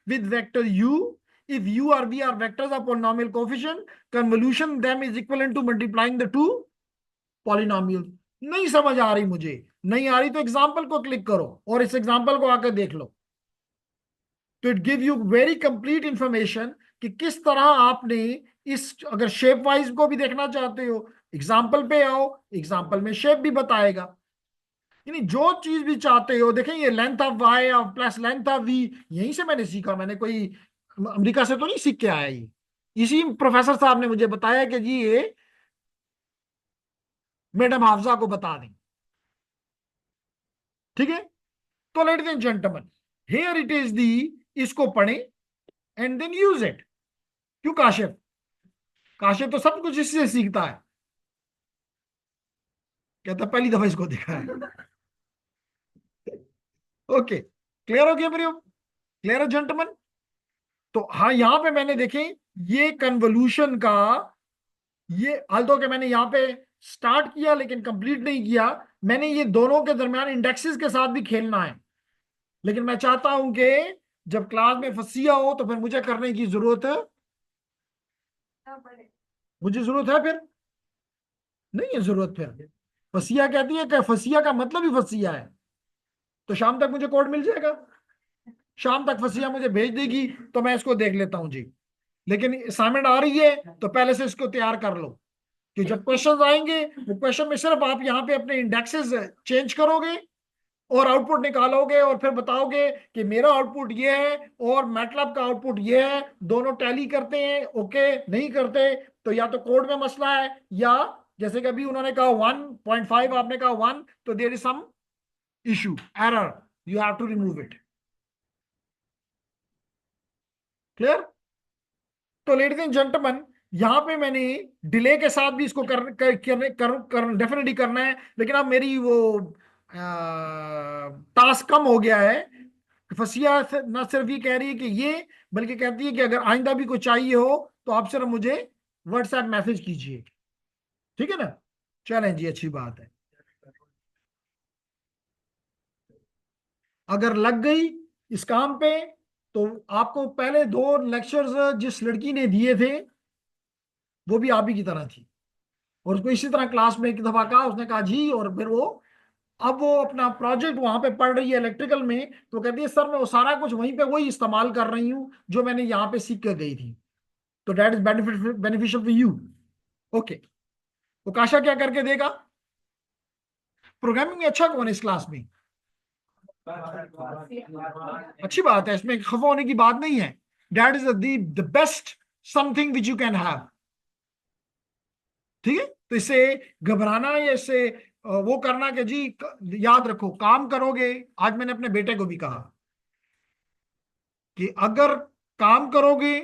A: with vector u if u or v are vectors of polynomial coefficient, convolution them is equivalent to multiplying the two polynomials। नहीं समझ आ रही मुझे, नहीं आ रही तो एग्जाम्पल को क्लिक करो और इस एग्जाम्पल को आकर देख लो। तो it give you very complete information कि किस तरह आपने इस, अगर शेप वाइज को भी देखना चाहते हो एग्जाम्पल पे आओ, एग्जाम्पल में शेप भी बताएगा। यानी जो चीज भी चाहते हो, देखें ये लेंथ ऑफ वाई और प्लस लेंथ ऑफ वी यहीं से मैंने सीखा। मैंने कोई अमेरिका से तो नहीं सीख के आया, ये इसी प्रोफेसर साहब ने मुझे बताया कि जी ये मैडम हाफजा को बता दें। ठीक है, तो ladies and gentleman, here it is the, इसको पढ़ें एंड देन यूज इट। क्यों काशिफ? काशिफ तो सब कुछ इससे सीखता है। कहता पहली दफा इसको देखा है। ओके, क्लियर हो गया मेरे? क्लियर है जेंटलमैन? तो हाँ, यहां पे मैंने देखें ये कन्वोल्यूशन का, ये हाल तो कि मैंने यहाँ पे स्टार्ट किया लेकिन कंप्लीट नहीं किया। मैंने ये दोनों के दरमियान इंडेक्सेस के साथ भी खेलना है, लेकिन मैं चाहता हूं कि जब क्लास में फंसिया हो तो फिर मुझे करने की जरूरत है। मुझे जरूरत है फिर? नहीं है जरूरत फिर। फसिया कहती है कि फसिया का मतलब ही फसिया है। तो शाम तक मुझे कोड मिल जाएगा, शाम तक फसिया मुझे भेज देगी तो मैं इसको देख लेता हूं जी। लेकिन असाइनमेंट आ रही है तो पहले से इसको तैयार कर लो कि जब क्वेश्चंस आएंगे वो क्वेश्चन में सिर्फ आप यहाँ पे अपने इंडेक्सेस चेंज करोगे और आउटपुट निकालोगे और फिर बताओगे कि मेरा आउटपुट ये है और मैटलैब का आउटपुट ये है, दोनों टैली करते हैं ओके, नहीं करते तो या तो कोड में मसला है, या जैसे कि अभी उन्होंने कहा 1.5, आपने कहा 1, तो there is some issue, error, you have to remove it. Clear? तो लेडीज एंड जेंटलमैन, यहां पे मैंने डिले के साथ भी इसको डेफिनेटली करना है, लेकिन अब मेरी वो टास्क कम हो गया है। फसिया ना सिर्फ ये कह रही है कि ये, बल्कि कहती है कि अगर आइंदा भी कुछ चाहिए हो तो आप सिर्फ मुझे व्हाट्सएप मैसेज कीजिए। ठीक है ना? चलें जी, अच्छी बात है। अगर लग गई इस काम पे तो आपको पहले 2 लेक्चर्स जिस लड़की ने दिए थे वो भी आप ही की तरह थी, और उसको इसी तरह क्लास में एक दफा कहा, उसने कहा जी, और फिर वो, अब वो अपना प्रोजेक्ट वहां पे पढ़ रही है इलेक्ट्रिकल में, तो कहती है सर मैं वो सारा कुछ वहीं पे वही इस्तेमाल कर रही हूँ जो मैंने यहाँ पे सीख कर गई थी। तो that is beneficial for you. Okay, तो काशा क्या करके देगा? प्रोग्रामिंग में अच्छा कौन है इस क्लास में? अच्छी बात है, इसमें खफा होने की बात नहीं है। That is the best something which you can have. ठीक है, तो इससे घबराना या इससे वो करना कि जी याद रखो काम करोगे। आज मैंने अपने बेटे को भी कहा कि अगर काम करोगे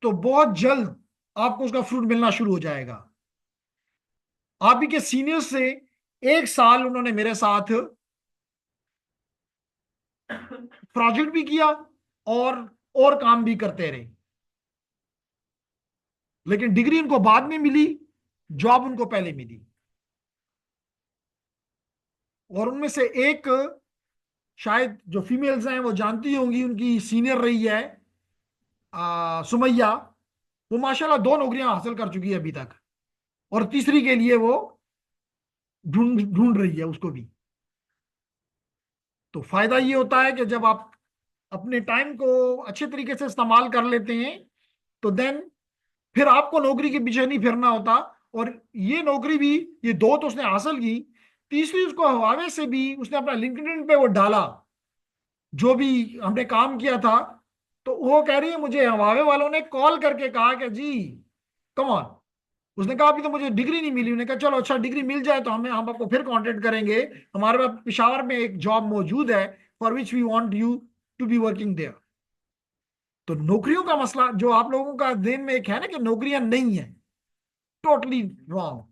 A: तो बहुत जल्द आपको उसका फ्रूट मिलना शुरू हो जाएगा। आप ही के सीनियर से 1 साल उन्होंने मेरे साथ प्रोजेक्ट भी किया और काम भी करते रहे, लेकिन डिग्री उनको बाद में मिली, जॉब उनको पहले मिली। और उनमें से एक, शायद जो फीमेल्स हैं वो जानती होंगी, उनकी सीनियर रही है सुमैया। वो माशाल्लाह 2 नौकरियां हासिल कर चुकी है अभी तक, और तीसरी के लिए वो ढूंढ ढूंढ रही है उसको भी। तो फायदा ये होता है कि जब आप अपने टाइम को अच्छे तरीके से इस्तेमाल कर लेते हैं तो देन फिर आपको नौकरी के पीछे नहीं फिरना होता। और ये नौकरी भी, ये 2 तो उसने हासिल की, तीसरी उसको हवावे से भी उसने अपना लिंक्डइन पे वो डाला जो भी हमने काम किया था। तो वो कह रही है मुझे हवावे वालों ने कॉल करके कहा कि जी कम ऑन। उसने कहा अभी तो मुझे डिग्री नहीं मिली। उन्होंने कहा चलो अच्छा डिग्री मिल जाए तो हम आपको फिर कांटेक्ट करेंगे, हमारे पास पिशावर में एक जॉब मौजूद है for which we want you to be working there. तो नौकरियों का मसला जो आप लोगों का दिन में एक है ना कि नौकरियां नहीं है, टोटली रॉन्ग।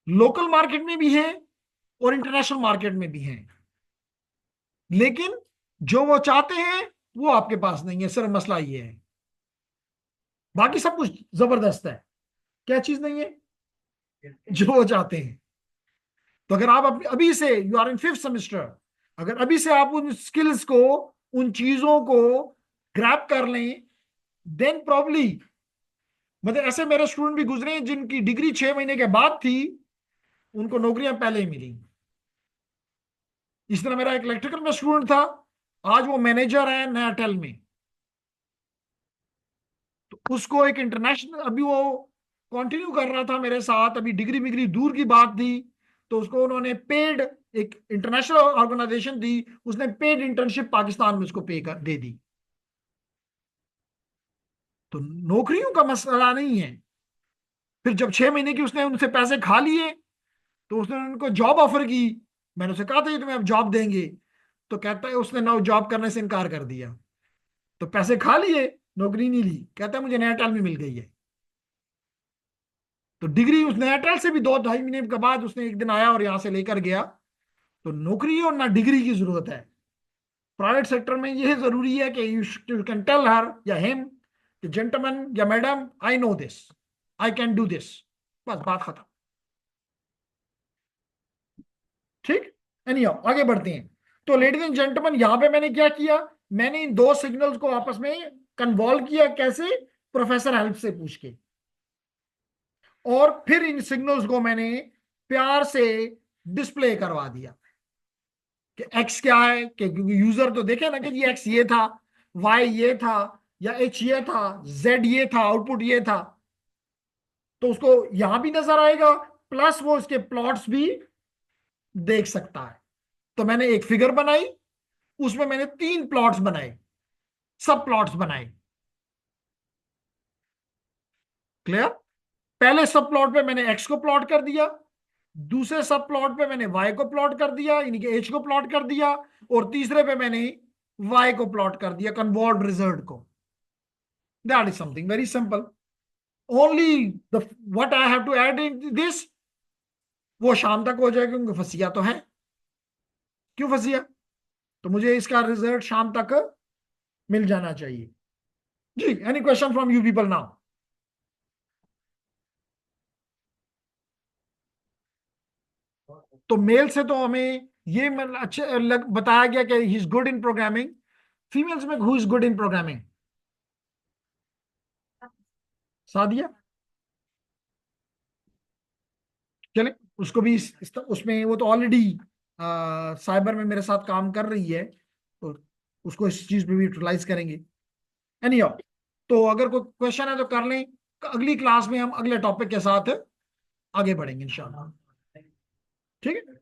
A: लोकल मार्केट में भी है और इंटरनेशनल मार्केट में भी है, लेकिन जो वो चाहते हैं वो आपके पास नहीं है। सिर्फ मसला ये है, बाकी सब कुछ जबरदस्त है। क्या चीज नहीं है? जो वो चाहते हैं। तो अगर आप अभी से, you are in 5th semester, अगर अभी से आप उन स्किल्स को, उन चीजों को ग्रैब कर लें, देन प्रॉब्ली, मतलब ऐसे मेरे स्टूडेंट भी गुजरे हैं जिनकी डिग्री 6 महीने के बाद थी, उनको नौकरियां पहले ही मिली। इस तरह मेरा एक इलेक्ट्रिकल में स्टूडेंट था, आज वो मैनेजर है नयाटेल में। तो उसको एक इंटरनेशनल, अभी वो कंटिन्यू कर रहा था मेरे साथ, अभी डिग्री विग्री दूर की बात थी। तो उसको उन्होंने पेड, एक इंटरनेशनल ऑर्गेनाइजेशन थी, उसने पेड इंटर्नशिप पाकिस्तान में उसको पे कर दे दी। तो नौकरियों का मसला नहीं है। फिर जब 6 महीने की उसने उनसे पैसे खा लिए तो उसने उनको जॉब ऑफर की। मैंने उसे कहा था ये तुम्हें अब जॉब देंगे, तो कहता है उसने ना जॉब करने से इनकार कर दिया। तो पैसे खा लिए, नौकरी नहीं ली, कहता है मुझे नयाटेल में मिल गई है। तो डिग्री उस नयाटेल से भी 2-2.5 महीने के बाद उसने एक दिन आया और यहां से लेकर गया। तो नौकरी और ना डिग्री की जरूरत है। प्राइवेट सेक्टर में यह जरूरी है कि यू कैन टेल हर या हिम कि जेंटलमैन या madam I know this, I can do this, बस बात खत्म। ठीक, एनी आगे बढ़ते हैं। तो लेडीज एंड जेंटलमैन, यहां पे मैंने क्या किया, मैंने इन 2 सिग्नल्स को आपस में कन्वॉल्व किया। कैसे? प्रोफेसर हेल्प से पूछ के। और फिर इन सिग्नल्स को मैंने प्यार से डिस्प्ले करवा दिया कि एक्स क्या है, कि क्योंकि यूजर तो देखे ना कि ये एक्स ये था, वाई ये था, या एच ये था, जेड ये था, आउटपुट ये था। तो उसको यहां भी नजर आएगा, प्लस वो इसके प्लॉट्स भी देख सकता है। तो मैंने एक फिगर बनाई, उसमें मैंने 3 प्लॉट्स बनाए, सब प्लॉट्स बनाए। क्लियर? पहले सब प्लॉट पे मैंने एक्स को प्लॉट कर दिया, दूसरे सब प्लॉट पे मैंने वाई को प्लॉट कर दिया, यानी कि एच को प्लॉट कर दिया, और तीसरे पे मैंने वाई को प्लॉट कर दिया, कन्वॉल्व रिजल्ट को। That is something very simple. Only the what I have to add in this, वो शाम तक हो जाएगा क्योंकि फंसिया तो है। क्यों फंसिया? तो मुझे इसका रिजल्ट शाम तक मिल जाना चाहिए। जी, any question from you people now? तो मेल से तो हमें ये मतलब अच्छे बताया गया कि he is good in programming. Females में who is good in programming? Sadia. चले, उसको भी उसमें वो तो ऑलरेडी साइबर में मेरे साथ काम कर रही है, तो उसको इस चीज पे भी यूटिलाइज करेंगे। एनी तो अगर कोई क्वेश्चन है तो कर लें। अगली क्लास में हम अगले टॉपिक के साथ आगे बढ़ेंगे इंशाल्लाह। ठीक है।